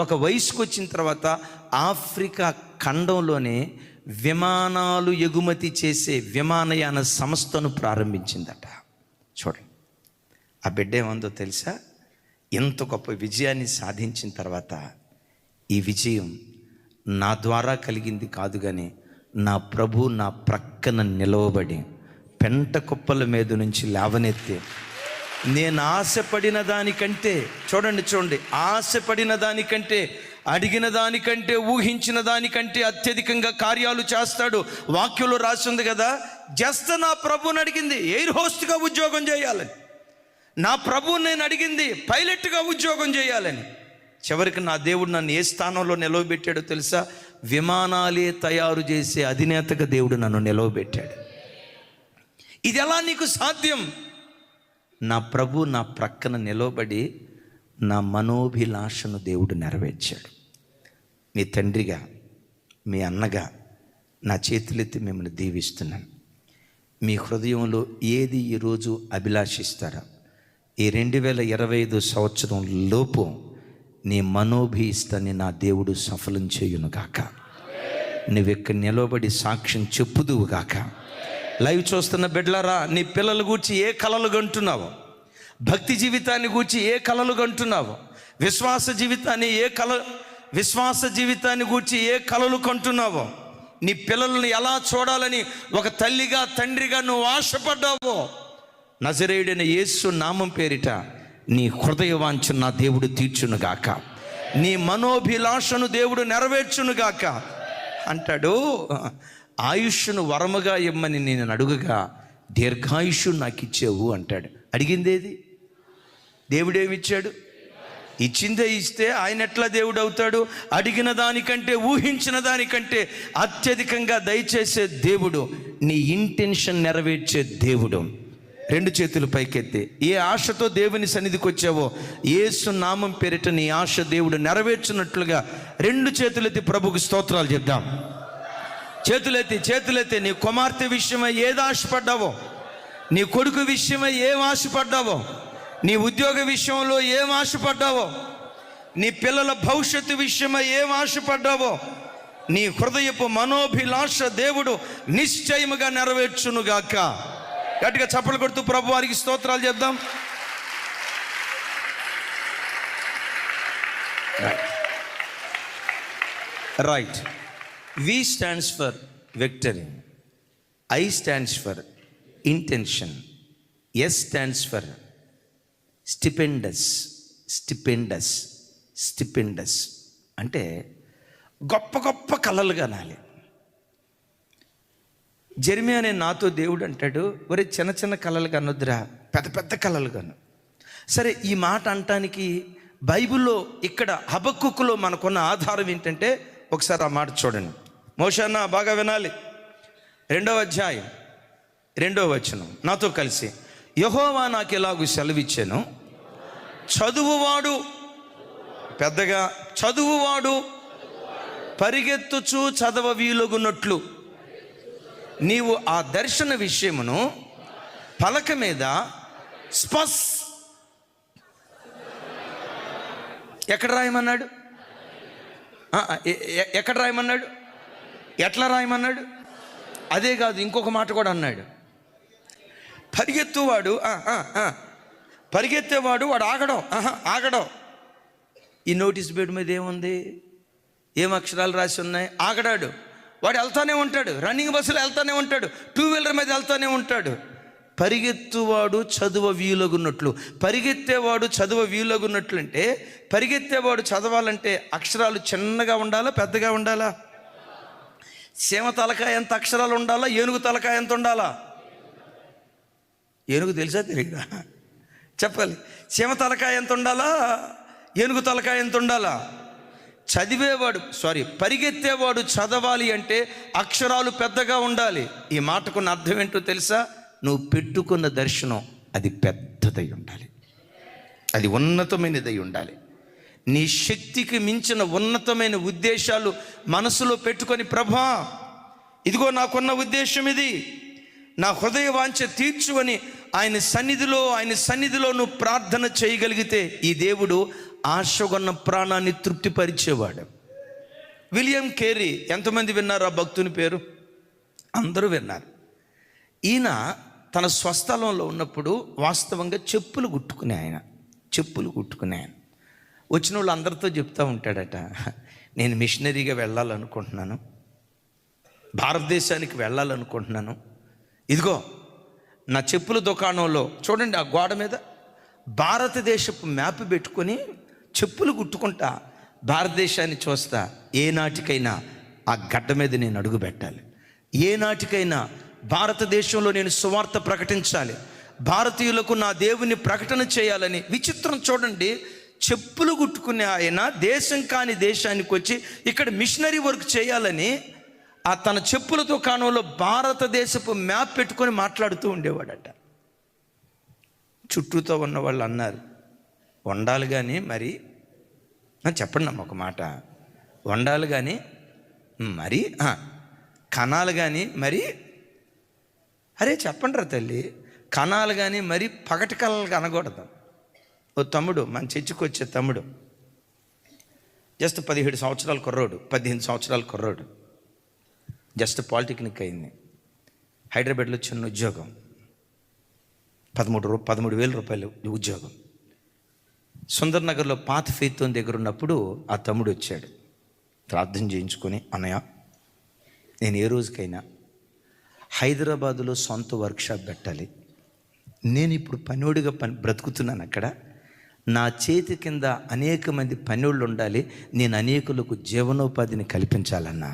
S1: ఒక వయసుకు వచ్చిన తర్వాత ఆఫ్రికా ఖండంలోనే విమానాలు ఎగుమతి చేసే విమానయాన సంస్థను ప్రారంభించిందట. చూడండి, ఆ బిడ్డ ఏమందో తెలుసా? ఎంత గొప్ప విజయాన్ని సాధించిన తర్వాత, ఈ విజయం నా ద్వారా కలిగింది కాదు, కానీ నా ప్రభు నా ప్రక్కన నిలవబడి పెంట కుప్పల మీద నుంచి లేవనెత్తి, నేను ఆశపడిన దానికంటే, చూడండి, ఆశపడిన దానికంటే, అడిగిన దానికంటే, ఊహించిన దానికంటే అత్యధికంగా కార్యాలు చేస్తాడు. వాక్యంలో రాసింది కదా, జస్ట్ నా ప్రభుని అడిగింది ఎయిర్ హోస్ట్గా ఉద్యోగం చేయాలని, నా ప్రభువు నేను అడిగింది పైలట్గా ఉద్యోగం చేయాలని. చివరికి నా దేవుడు నన్ను ఏ స్థానంలో నిలవబెట్టాడో తెలుసా? విమానాలే తయారు చేసే అధినేతగా దేవుడు నన్ను నిలవబెట్టాడు. ఇది ఎలా నీకు సాధ్యం? నా ప్రభు నా ప్రక్కన నిలవబడి నా మనోభిలాషను దేవుడు నెరవేర్చాడు. మీ తండ్రిగా, మీ అన్నగా నా చేతులెత్తి మిమ్మల్ని దీవిస్తున్నాను. మీ హృదయంలో ఏది ఈరోజు అభిలాషిస్తారో, ఈ 2025 సంవత్సరం లోపు నీ మనోభీష్టాన్ని నా దేవుడు సఫలం చేయునుగాక. నువ్వెక్కడ నిలబడి సాక్ష్యం చెప్పుదువుగాక. లైవ్ చూస్తున్న బిడ్డలారా, నీ పిల్లల గూర్చి ఏ కలలు కంటున్నావో, భక్తి జీవితాన్ని గూర్చి ఏ కలలు కంటున్నావో, విశ్వాస జీవితాన్ని గూర్చి ఏ కలలు కంటున్నావో, నీ పిల్లల్ని ఎలా చూడాలని ఒక తల్లిగా తండ్రిగా నువ్వు ఆశపడ్డావో, నజరేయుడైన యేసు నామం పేరిట నీ హృదయ వాంఛ నా దేవుడు తీర్చునుగాక. నీ మనోభిలాషను దేవుడు నెరవేర్చునుగాక అంటాడు. ఆయుష్ను వరముగా ఇమ్మని నేను అడుగగా దీర్ఘాయుష్ను నాకు ఇచ్చావు అంటాడు. అడిగిందేది? దేవుడేమిచ్చాడు? ఇచ్చిందే ఇస్తే ఆయన ఎట్లా దేవుడు అవుతాడు? అడిగిన దానికంటే, ఊహించిన దానికంటే అత్యధికంగా దయచేసే దేవుడు, నీ ఇంటెన్షన్ నెరవేర్చే దేవుడు. 2 చేతులు పైకెత్తి, ఏ ఆశతో దేవుని సన్నిధికి వచ్చావో యేసు నామం పేరిట నీ ఆశ దేవుడు నెరవేర్చున్నట్లుగా 2 చేతులెత్తి ప్రభుకు స్తోత్రాలు చెప్దాం. చేతులెత్తి నీ కుమార్తె విషయమై ఏది ఆశపడ్డావో, నీ కొడుకు విషయమై ఏం ఆశపడ్డావో, నీ ఉద్యోగ విషయంలో ఏం ఆశపడ్డావో, నీ పిల్లల భవిష్యత్తు విషయమై ఏం ఆశపడ్డావో, నీ హృదయపు మనోభిలాష దేవుడు నిశ్చయముగా నెరవేర్చునుగాక. గట్టిగా చప్పలు కొడుతూ ప్రభు వారికి స్తోత్రాలు చెప్దాం. Right. V stands for victory, I stands for intention, S stands for stupendous అంటే గొప్ప గొప్ప కలలు కనాలి. జెర్మియా అనే నాతో దేవుడు అంటాడు, ఒరే చిన్న చిన్న కలలు కనొద్దురా, పెద్ద పెద్ద కలలు కను. సరే, ఈ మాట అంటానికి బైబిల్లో ఇక్కడ హబక్కుకులో మనకున్న ఆధారం ఏంటంటే, ఒకసారి ఆ మాట చూడండి. మోషన్న బాగా వినాలి. 2వ అధ్యాయం 2వ వచనం నాతో కలిసి. యెహోవా నాకు ఎలాగూ సెలవిచ్చాను, చదువువాడు, పెద్దగా చదువువాడు పరిగెత్తుచు చదవ వీలుగున్నట్లు నీవు ఆ దర్శన విషయమును పలక మీద ఎక్కడ రాయమన్నాడు? ఎక్కడ రాయమన్నాడు? ఎట్లా రాయమన్నాడు? అదే కాదు, ఇంకొక మాట కూడా అన్నాడు. పరిగెత్తేవాడు వాడు ఆగడం. ఈ నోటీస్ బోర్డు మీద ఏముంది? ఏం అక్షరాలు రాసి ఉన్నాయి? ఆగడాడు. వాడు వెళ్తానే ఉంటాడు, రన్నింగ్ బస్సులో వెళ్తానే ఉంటాడు, 2 వీలర్ మీద వెళ్తానే ఉంటాడు. పరిగెత్తువాడు చదువ వీలుగున్నట్లు. పరిగెత్తేవాడు చదువ వీలుగున్నట్లు అంటే, పరిగెత్తేవాడు చదవాలంటే అక్షరాలు చిన్నగా ఉండాలా, పెద్దగా ఉండాలా? సీమ తలకాయ ఎంత అక్షరాలు ఉండాలా? ఏనుగు తలకాయ ఎంత ఉండాలా? ఏనుగు తెలుసా తెలియదా? చెప్పాలి. సీమ తలకాయ ఎంత ఉండాలా? ఏనుగు తలకాయ ఎంత ఉండాలా? పరిగెత్తేవాడు చదవాలి అంటే అక్షరాలు పెద్దగా ఉండాలి. ఈ మాటకున్న అర్థం ఏంటో తెలుసా? నువ్వు పెట్టుకున్న దర్శనం అది పెద్దదై ఉండాలి, అది ఉన్నతమైనదై ఉండాలి. నీ శక్తికి మించిన ఉన్నతమైన ఉద్దేశాలు మనసులో పెట్టుకొని, ప్రభా ఇదిగో నాకున్న ఉద్దేశం ఇది, నా హృదయ వాంఛ తీర్చు అని ఆయన సన్నిధిలో నువ్వు ప్రార్థన చేయగలిగితే ఈ దేవుడు ఆశగొన్న ప్రాణాన్ని తృప్తిపరిచేవాడు. విలియం కేరీ, ఎంతమంది విన్నారు ఆ భక్తుని పేరు? అందరూ విన్నారు. ఈయన తన స్వస్థలంలో ఉన్నప్పుడు వాస్తవంగా చెప్పులు కుట్టుకునే ఆయన వచ్చిన వాళ్ళు అందరితో చెప్తూ ఉంటాడట, నేను మిషనరీగా వెళ్ళాలనుకుంటున్నాను, భారతదేశానికి వెళ్ళాలనుకుంటున్నాను. ఇదిగో నా చెప్పుల దుకాణంలో చూడండి, ఆ గోడ మీద భారతదేశపు మ్యాప్ పెట్టుకొని చెప్పులు కుట్టుకుంటా భారతదేశాన్ని చూస్తా. ఏనాటికైనా ఆ గడ్డ మీద నేను అడుగు పెట్టాలి, ఏనాటికైనా భారతదేశంలో నేను సువార్త ప్రకటించాలి, భారతీయులకు నా దేవుని ప్రకటన చేయాలని. విచిత్రం చూడండి, చెప్పులు కుట్టుకునే ఆయన దేశం కాని దేశానికి వచ్చి ఇక్కడ మిషనరీ వర్క్ చేయాలని ఆ తన చెప్పుల దుకాణంలో భారతదేశపు మ్యాప్ పెట్టుకొని మాట్లాడుతూ ఉండేవాడట. చుట్టూతో ఉన్న వాళ్ళు అన్నారు, వండాలి కానీ మరి చెప్పండి అమ్మ ఒక మాట, వండాలి కానీ మరి కనాలి కానీ మరి, అరే చెప్పండి రా తల్లి, కనాలి కానీ మరి పగటి కళలు అనకూడదు. ఓ తమ్ముడు, మన చర్చికి వచ్చే తమ్ముడు, జస్ట్ 17 సంవత్సరాల కుర్రోడు, 15 సంవత్సరాల కుర్రోడు, జస్ట్ పాలిటెక్నిక్ అయింది, హైదరాబాద్లో చిన్న ఉద్యోగం, 13,000 రూపాయలు ఉద్యోగం. సుందర్ నగర్లో పాత ఫెయితోన్ దగ్గర ఉన్నప్పుడు ఆ తమ్ముడు వచ్చాడు, ప్రార్థన చేయించుకొని, అన్నయ్య నేను ఏ రోజుకైనా హైదరాబాదులో సొంత వర్క్షాప్ పెట్టాలి, నేను ఇప్పుడు పనివాడిగా బ్రతుకుతున్నాను, అక్కడ నా చేతి కింద అనేక మంది పనివాళ్ళు ఉండాలి, నేను అనేకులకు జీవనోపాధిని కల్పించాలన్నా,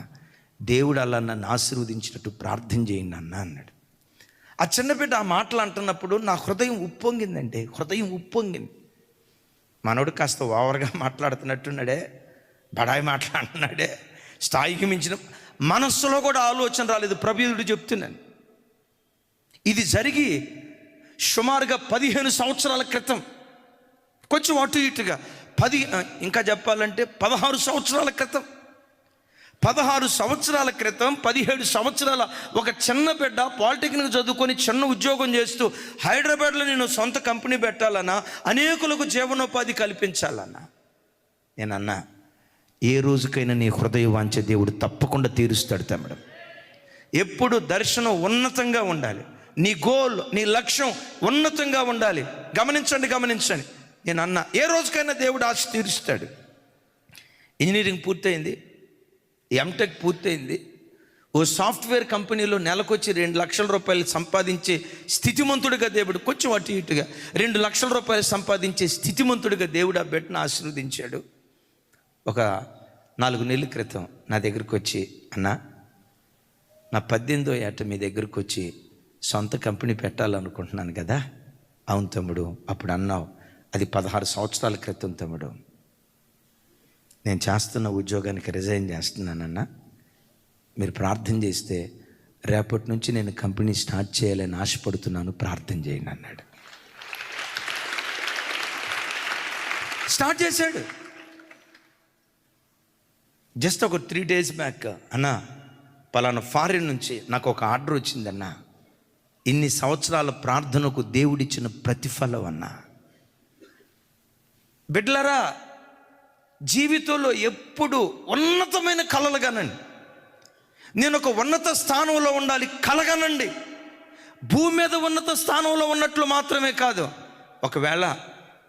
S1: దేవుడు అలా నన్ను ఆశీర్వదించినట్టు ప్రార్థన చేయండి అన్న అన్నాడు. ఆ చిన్నబిడ్డ ఆ మాటలు అంటున్నప్పుడు నా హృదయం ఉప్పొంగిందండి, హృదయం ఉప్పొంగింది. మనోడు కాస్త ఓవర్గా మాట్లాడుతున్నట్టున్నాడే, బడాయి మాట్లాడుతున్నాడే, స్థాయికి మించిన మనస్సులో కూడా ఆలోచన రాలేదు. ప్రభువుడు చెప్తున్నాను, ఇది జరిగి సుమారుగా 15 సంవత్సరాల క్రితం, కొంచెం అటు ఇటుగా ఇంకా చెప్పాలంటే 16 సంవత్సరాల క్రితం, 17 సంవత్సరాల ఒక చిన్న బిడ్డ పాలిటెక్నిక్ చదువుకొని చిన్న ఉద్యోగం చేస్తూ హైదరాబాద్లో నేను సొంత కంపెనీ పెట్టాలన్నా, అనేకులకు జీవనోపాధి కల్పించాలన్నా, నేనన్నా ఏ రోజుకైనా నీ హృదయ వాంఛ దేవుడు తప్పకుండా తీరుస్తాడు తమ్ముడు. ఎప్పుడు దర్శనం ఉన్నతంగా ఉండాలి, నీ గోల్, నీ లక్ష్యం ఉన్నతంగా ఉండాలి. గమనించండి. నేను అన్నా ఏ రోజుకైనా దేవుడు ఆశ తీరుస్తాడు. ఇంజనీరింగ్ పూర్తయింది, ఎంటెక్ పూర్తయింది, ఓ సాఫ్ట్వేర్ కంపెనీలో నెలకొచ్చి 2 లక్షల రూపాయలు సంపాదించే స్థితిమంతుడిగా దేవుడు, కొంచెం అటు ఇటుగా 2 లక్షల రూపాయలు సంపాదించే స్థితిమంతుడిగా దేవుడు ఆ బిడ్డను ఆశీర్వదించాడు. ఒక 4 నెలల క్రితం నా దగ్గరికి వచ్చి, అన్న నా 18వ ఏట మీ దగ్గరికి వచ్చి సొంత కంపెనీ పెట్టాలనుకుంటున్నాను కదా. అవును తమ్ముడు, అప్పుడు అన్నావు, అది 16 సంవత్సరాల క్రితం తమ్ముడు, నేను చేస్తున్న ఉద్యోగానికి రిజైన్ చేస్తున్నానన్నా, మీరు ప్రార్థన చేస్తే రేపటి నుంచి నేను కంపెనీ స్టార్ట్ చేయాలని ఆశపడుతున్నాను, ప్రార్థన చేయండి అన్నాడు. స్టార్ట్ చేశాడు. జస్ట్ ఒక 3 days బ్యాక్, అన్నా పలానా ఫారిన్ నుంచి నాకు ఒక ఆర్డర్ వచ్చిందన్నా, ఇన్ని సంవత్సరాల ప్రార్థనకు దేవుడిచ్చిన ప్రతిఫలం అన్నా. బిడ్డలారా, జీవితంలో ఎప్పుడు ఉన్నతమైన కలలు కనండి. నేను ఒక ఉన్నత స్థానంలో ఉండాలి కలగనండి. భూమి మీద ఉన్నత స్థానంలో ఉన్నట్లు మాత్రమే కాదు, ఒకవేళ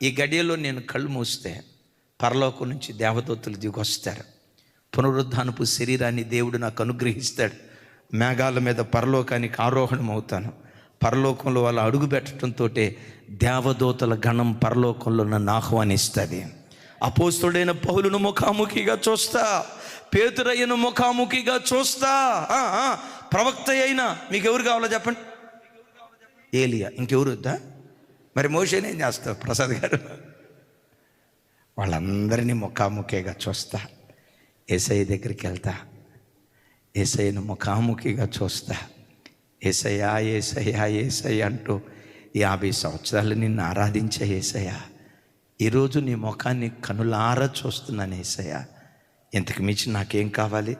S1: ఈ గడియలో నేను కళ్ళు మూస్తే పరలోకం నుంచి దేవదూతలు దిగొస్తారు. పునరుద్ధానపు శరీరాన్ని దేవుడు నాకు అనుగ్రహిస్తాడు. మేఘాల మీద పరలోకానికి ఆరోహణం అవుతాను. పరలోకంలో వాళ్ళు అడుగు పెట్టడంతో దేవదూతల గణం పరలోకంలో నన్ను ఆహ్వానిస్తుంది. అపోస్తుడైన పౌలును ముఖాముఖిగా చూస్తా, పేతురయ్యను ముఖాముఖిగా చూస్తా. ప్రవక్త అయినా మీకు ఎవరు కావాలో చెప్పండి? ఏలియా. ఇంకెవరు వద్దా? మరి మోషేని ఏం చేస్తావు ప్రసాద్ గారు? వాళ్ళందరినీ ముఖాముఖిగా చూస్తా. యేసయ్య దగ్గరికి వెళ్తా, యేసయ్యను ముఖాముఖిగా చూస్తా. యేసయ్యా యేసయ్యా యేసయ్య అంటూ 50 సంవత్సరాలు నిన్ను ఆరాధించే యేసయ్య, ఈరోజు నీ ముఖాన్ని కనులారా చూస్తున్నాను యేసయ్య. ఇంతకు మించి నాకేం కావాలి?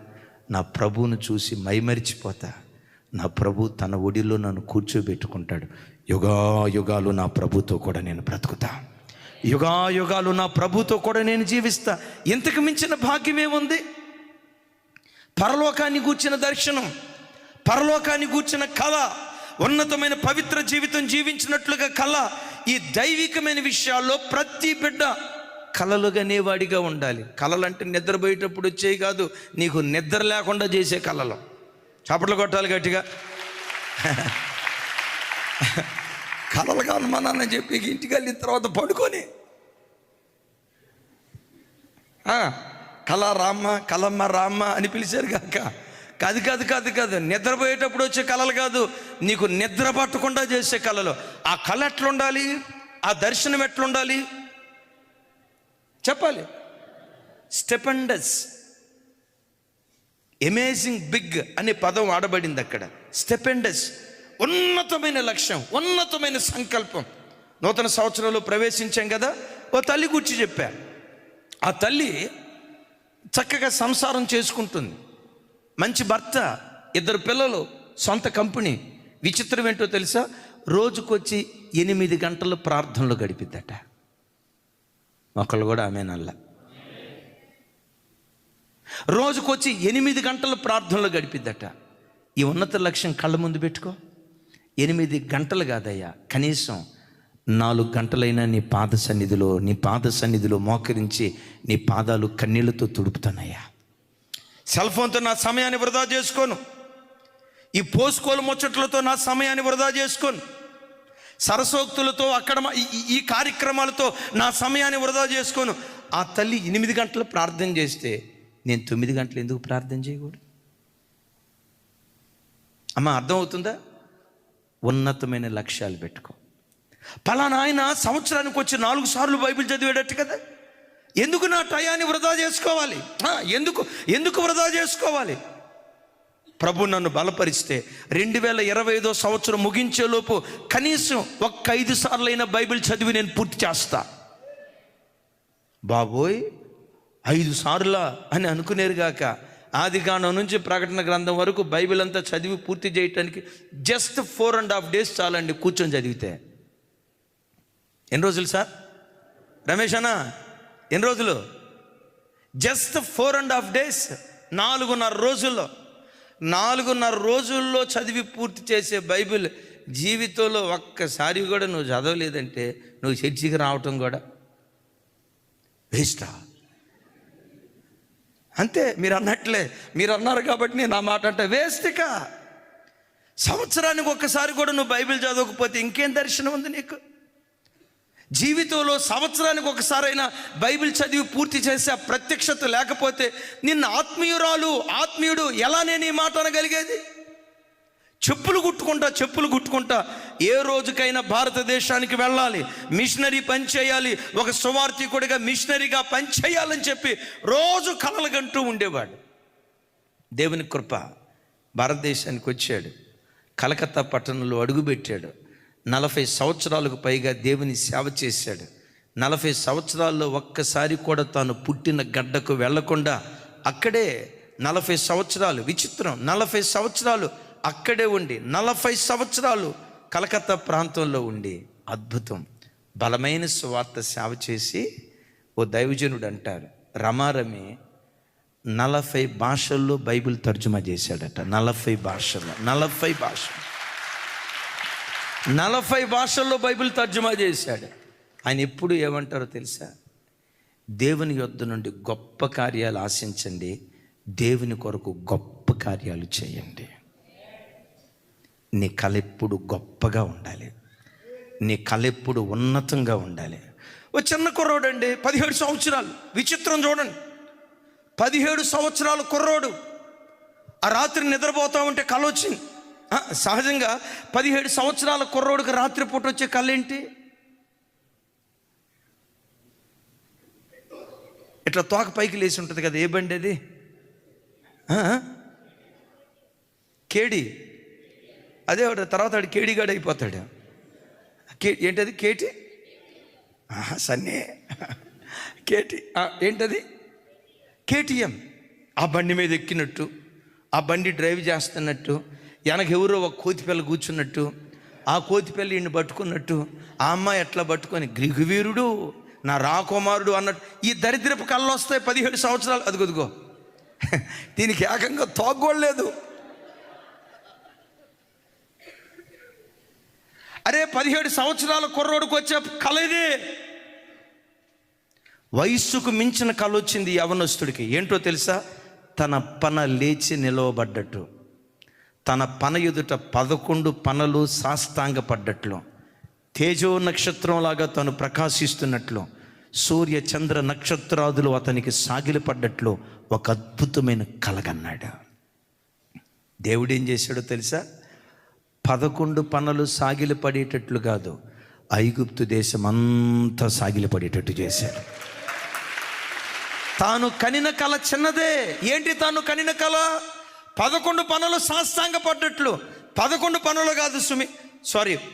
S1: నా ప్రభువును చూసి మైమరిచిపోతా. నా ప్రభు తన ఒడిలో నన్ను కూర్చోబెట్టుకుంటాడు. యుగాలు నా ప్రభుతో కూడా నేను బ్రతుకుతా. యుగాలు నా ప్రభుతో కూడా నేను జీవిస్తా. ఇంతకు మించిన భాగ్యం ఏముంది? పరలోకాన్ని గూర్చిన దర్శనం, పరలోకాన్ని గూర్చిన కళ, ఉన్నతమైన పవిత్ర జీవితం జీవించినట్లుగా కళ. ఈ దైవికమైన విషయాల్లో ప్రతి బిడ్డ కలలుగానేవాడిగా ఉండాలి. కళలంటే నిద్రపోయేటప్పుడు వచ్చేవి కాదు, నీకు నిద్ర లేకుండా చేసే కళలు. చప్పట్లు కొట్టాలి గట్టిగా. కలలుగా అనుమానాన్ని చెప్పి ఇంటికి వెళ్ళిన తర్వాత పడుకొని కళ రామ్మ కలమ్మ రామ్మ అని పిలిచారు కాక. కాదు నిద్రపోయేటప్పుడు వచ్చే కళలు కాదు, నీకు నిద్ర పట్టకుండా చేసే కళలు. ఆ కళ ఎట్లుండాలి? ఆ దర్శనం ఎట్లుండాలి చెప్పాలి. స్టెపెండస్, అమేజింగ్, బిగ్ అనే పదం వాడబడింది అక్కడ. స్టెపెండస్, ఉన్నతమైన లక్ష్యం, ఉన్నతమైన సంకల్పం. నూతన సంవత్సరంలో ప్రవేశించాం కదా, ఓ తల్లి గురించి చెప్పా. ఆ తల్లి చక్కగా సంసారం చేసుకుంటుంది, మంచి భర్త, 2 పిల్లలు, సొంత కంపెనీ. విచిత్రం ఏంటో తెలుసా? రోజుకొచ్చి 8 గంటలు ప్రార్థనలు గడిపిద్దట. ఒకళ్ళు కూడా ఆమెనల్లా. రోజుకొచ్చి 8 గంటలు ప్రార్థనలు గడిపిద్దట. ఈ ఉన్నత లక్ష్యం కళ్ళ ముందు పెట్టుకో. 8 గంటలు కాదయ్యా, కనీసం 4 గంటలైనా నీ పాద సన్నిధిలో మోకరించి నీ పాదాలు కన్నీళ్లతో తుడుపుతానయ్యా. సెల్ ఫోన్తో నా సమయాన్ని వృధా చేసుకోను. ఈ పోసుకోలు ముచ్చట్లతో నా సమయాన్ని వృధా చేసుకోను. సరసోక్తులతో అక్కడ ఈ కార్యక్రమాలతో నా సమయాన్ని వృధా చేసుకోను. ఆ తల్లి 8 గంటలు ప్రార్థన చేస్తే నేను 9 గంటలు ఎందుకు ప్రార్థన చేయకూడదు? అమ్మ, అర్థమవుతుందా? ఉన్నతమైన లక్ష్యాలు పెట్టుకో. పలానా ఆయన సంవత్సరానికి వచ్చి 4 సార్లు బైబిల్ చదివేటట్టు కదా, ఎందుకు నా టయాన్ని వృధా చేసుకోవాలి? ఎందుకు వృధా చేసుకోవాలి? ప్రభు నన్ను బలపరిస్తే 2025 సంవత్సరం ముగించేలోపు కనీసం 5 సార్లైనా బైబిల్ చదివి నేను పూర్తి చేస్తా. బాబోయ్, 5 సార్లా అని అనుకునేరుగాక ఆదికాండం నుంచి ప్రకటన గ్రంథం వరకు బైబిల్ అంతా చదివి పూర్తి చేయటానికి జస్ట్ 4.5 days చాలండి కూర్చొని చదివితే. ఎన్ని రోజులు సార్? రమేష్ అన్న, ఎన్ని రోజులు? జస్ట్ 4.5 days, 4.5 రోజుల్లో. 4.5 రోజుల్లో చదివి పూర్తి చేసే బైబిల్ జీవితంలో ఒక్కసారి కూడా నువ్వు చదవలేదంటే నువ్వు చర్చికి రావటం కూడా వేస్టా? అంతే. మీరు అన్నట్లే, మీరు అన్నారు కాబట్టి నేను ఆ మాట అంటే వేస్ట్క. సంవత్సరానికి ఒక్కసారి కూడా నువ్వు బైబిల్ చదవకపోతే ఇంకేం దర్శనం ఉంది నీకు? జీవితంలో సంవత్సరానికి ఒకసారైనా బైబిల్ చదివి పూర్తి చేసే ఆ ప్రత్యక్షత లేకపోతే నిన్న ఆత్మీయుడు ఎలా నేను ఈ మాట అనగలిగేది? చెప్పులు కుట్టుకుంటా ఏ రోజుకైనా భారతదేశానికి వెళ్ళాలి, మిషనరీ పని చేయాలి, ఒక సువార్థికుడిగా మిషనరీగా పని చేయాలని చెప్పి రోజు కలలుగంటూ ఉండేవాడు. దేవుని కృప, భారతదేశానికి వచ్చాడు, కలకత్తా పట్టణంలో అడుగుపెట్టాడు. 40 సంవత్సరాలకు పైగా దేవుని సేవ చేశాడు. 40 సంవత్సరాల్లో ఒక్కసారి కూడా తాను పుట్టిన గడ్డకు వెళ్లకుండా అక్కడే 40 సంవత్సరాలు. విచిత్రం, 40 సంవత్సరాలు అక్కడే ఉండి 40 సంవత్సరాలు కలకత్తా ప్రాంతంలో ఉండి అద్భుతం బలమైన సువార్త సేవ చేసి ఓ దైవజనుడు అంటారు, రమారమి 40 భాషల్లో బైబిల్ తర్జుమా చేశాడట. 40 భాషల్లో 40 భాషల్లో బైబిల్ తర్జుమా చేశాడు. ఆయన ఎప్పుడు ఏమంటారో తెలుసా? దేవుని యొద్ద నుండి గొప్ప కార్యాలు ఆశించండి, దేవుని కొరకు గొప్ప కార్యాలు చేయండి. నీ కళ ఎప్పుడు గొప్పగా ఉండాలి, నీ కళ ఎప్పుడు ఉన్నతంగా ఉండాలి. ఓ చిన్న కుర్రోడు అండి, 17 సంవత్సరాలు. విచిత్రం చూడండి, 17 సంవత్సరాల కుర్రోడు ఆ రాత్రి నిద్రపోతా ఉంటే కళ వచ్చింది. సహజంగా 17 సంవత్సరాల కుర్రోడికి రాత్రిపూట వచ్చే కళ ఏంటి? ఇట్లా తోక పైకి లేచి ఉంటుంది కదా, ఏ బండి అది? కేడి. అదే తర్వాత వాడు కేడిగాడు అయిపోతాడు. ఏంటది? కేటి సన్నే కేటి ఏంటది? కేటీఎం. ఆ బండి మీద ఎక్కినట్టు, ఆ బండి డ్రైవ్ చేస్తున్నట్టు, వెనక ఎవరో ఒక కోతిపిల్ల కూర్చున్నట్టు, ఆ కోతిపిల్ల ఈయన్ని పట్టుకున్నట్టు, ఆ అమ్మాయి ఎట్లా పట్టుకొని గ్రీకువీరుడు నా రాకుమారుడు అన్నట్టు ఈ దరిద్రపు కళ్ళు వస్తాయి. 17 సంవత్సరాలు. అదిగొదిగో దీనికి ఏకంగా తోగ్గోలేదు. అరే 17 సంవత్సరాల కుర్రోడికి వచ్చే కళ ఇది. వయస్సుకు మించిన కళ వచ్చింది యవనస్తుడికి. ఏంటో తెలుసా? తన పన లేచి నిలవబడ్డట్టు, తన పన ఎదుట 11 పనలు సాష్టాంగపడ్డట్లు, తేజో నక్షత్రంలాగా తను ప్రకాశిస్తున్నట్లు, సూర్య చంద్ర నక్షత్రాదులు అతనికి సాగిలపడ్డట్లు ఒక అద్భుతమైన కలగన్నాడు. దేవుడు ఏం చేశాడో తెలుసా? 11 పనలు సాగిలపడేటట్లు కాదు, ఐగుప్తు దేశం అంతా సాగిలపడేటట్టు చేశాడు. తాను కనిన కళ చిన్నదే. ఏంటి తాను కనిన కళ? 11 పనులు సాష్టాంగపడ్డట్లు. 11 పనులు కాదు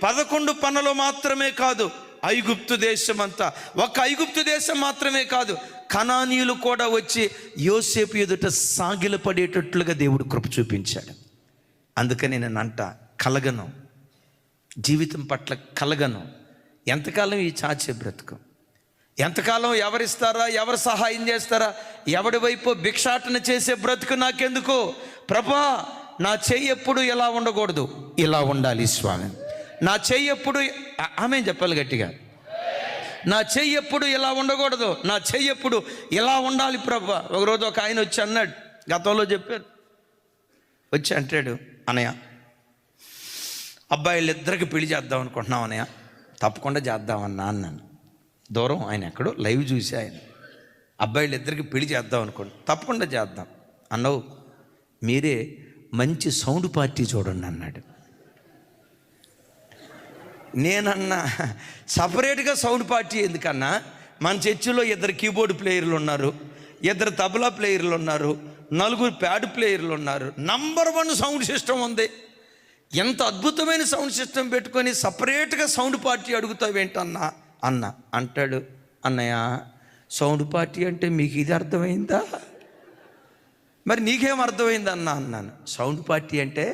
S1: 11 పనులు మాత్రమే కాదు, ఐగుప్తు దేశం అంతా. ఒక ఐగుప్తు దేశం మాత్రమే కాదు, కనానీయులు కూడా వచ్చి యోసేపు ఎదుట సాగిలపడేటట్లుగా దేవుడు కృప చూపించాడు. అందుకని నేను అంట, కలగను, జీవితం పట్ల కలగను. ఎంతకాలం ఈ చాచే బ్రతుకు? ఎంతకాలం ఎవరిస్తారా, ఎవరు సహాయం చేస్తారా, ఎవడి వైపు భిక్షాటన చేసే బ్రతుకు నాకెందుకు? ప్రభా, నా చెయ్యి ఎప్పుడు ఇలా ఉండకూడదు, ఇలా ఉండాలి స్వామి. నా చెయ్యి ఎప్పుడు, ఆమె చెప్పాలి గట్టిగా, నా చెయ్యి ఎప్పుడు ఇలా ఉండకూడదు, నా చెయ్యి ఎప్పుడు ఇలా ఉండాలి ప్రభా. ఒకరోజు ఒక ఆయన వచ్చి అన్నాడు, గతంలో చెప్పారు, వచ్చి అంటాడు, అన్నయ్య అబ్బాయిలిద్దరికి పెళ్లి చేద్దాం అనుకుంటున్నాం అన్నయ్య. తప్పకుండా చేద్దామన్నా అన్నాను. దూరం, ఆయన ఎక్కడో లైవ్ చూసి ఆయన, అబ్బాయిలిద్దరికి పెళ్లి చేద్దాం అనుకోండి, తప్పకుండా చేద్దాం అన్నావు, మీరే మంచి సౌండ్ పార్టీ చూడండి అన్నాడు. నేనన్నా, సపరేట్గా సౌండ్ పార్టీ ఎందుకన్నా? మన చర్చిలో 2 కీబోర్డ్ ప్లేయర్లు ఉన్నారు, 2 తబలా ప్లేయర్లు ఉన్నారు, 4 ప్యాడ్ ప్లేయర్లు ఉన్నారు, నంబర్ 1 సౌండ్ సిస్టమ్ ఉంది. ఎంత అద్భుతమైన సౌండ్ సిస్టమ్ పెట్టుకొని సపరేట్గా సౌండ్ పార్టీ అడుగుతావేంటన్నా అన్న. అంటాడు, అన్నయ్య సౌండ్ పార్టీ అంటే మీకు ఇది అర్థమైందా? మరి నీకేం అర్థమైంది అన్నాను. సౌండ్ పార్టీ అంటే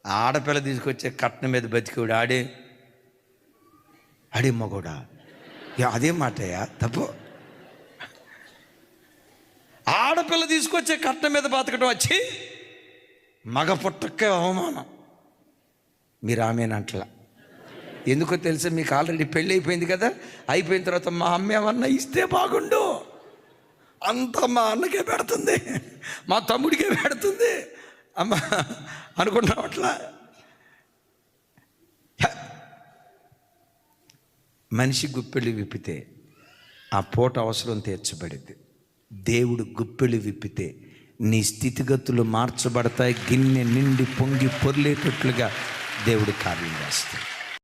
S1: ఆడపిల్ల తీసుకొచ్చే కట్నం మీద బతికివాడు ఆడే మగోడా? అదే మాటయా తప్పు. ఆడపిల్ల తీసుకొచ్చే కట్నం మీద బతకడం వచ్చి మగ పుట్టకే అవమానం. మీరు ఆమెనంటలా. ఎందుకో తెలుసా? మీకు ఆల్రెడీ పెళ్ళి అయిపోయింది కదా. అయిపోయిన తర్వాత మా అమ్మ ఏమన్నా ఇస్తే బాగుండు, అంతా మా అన్నకే పెడుతుంది, మా తమ్ముడికే పెడుతుంది అమ్మ అనుకుంటున్నాం. అట్లా మనిషి గుప్పెళ్ళు విప్పితే ఆ పూట అవసరం తీర్చబడింది. దేవుడు గుప్పెళ్ళు విప్పితే నీ స్థితిగతులు మార్చబడతాయి. గిన్నె నిండి పొంగి పొర్లేటట్లుగా దేవుడు కార్యం చేస్తాడు.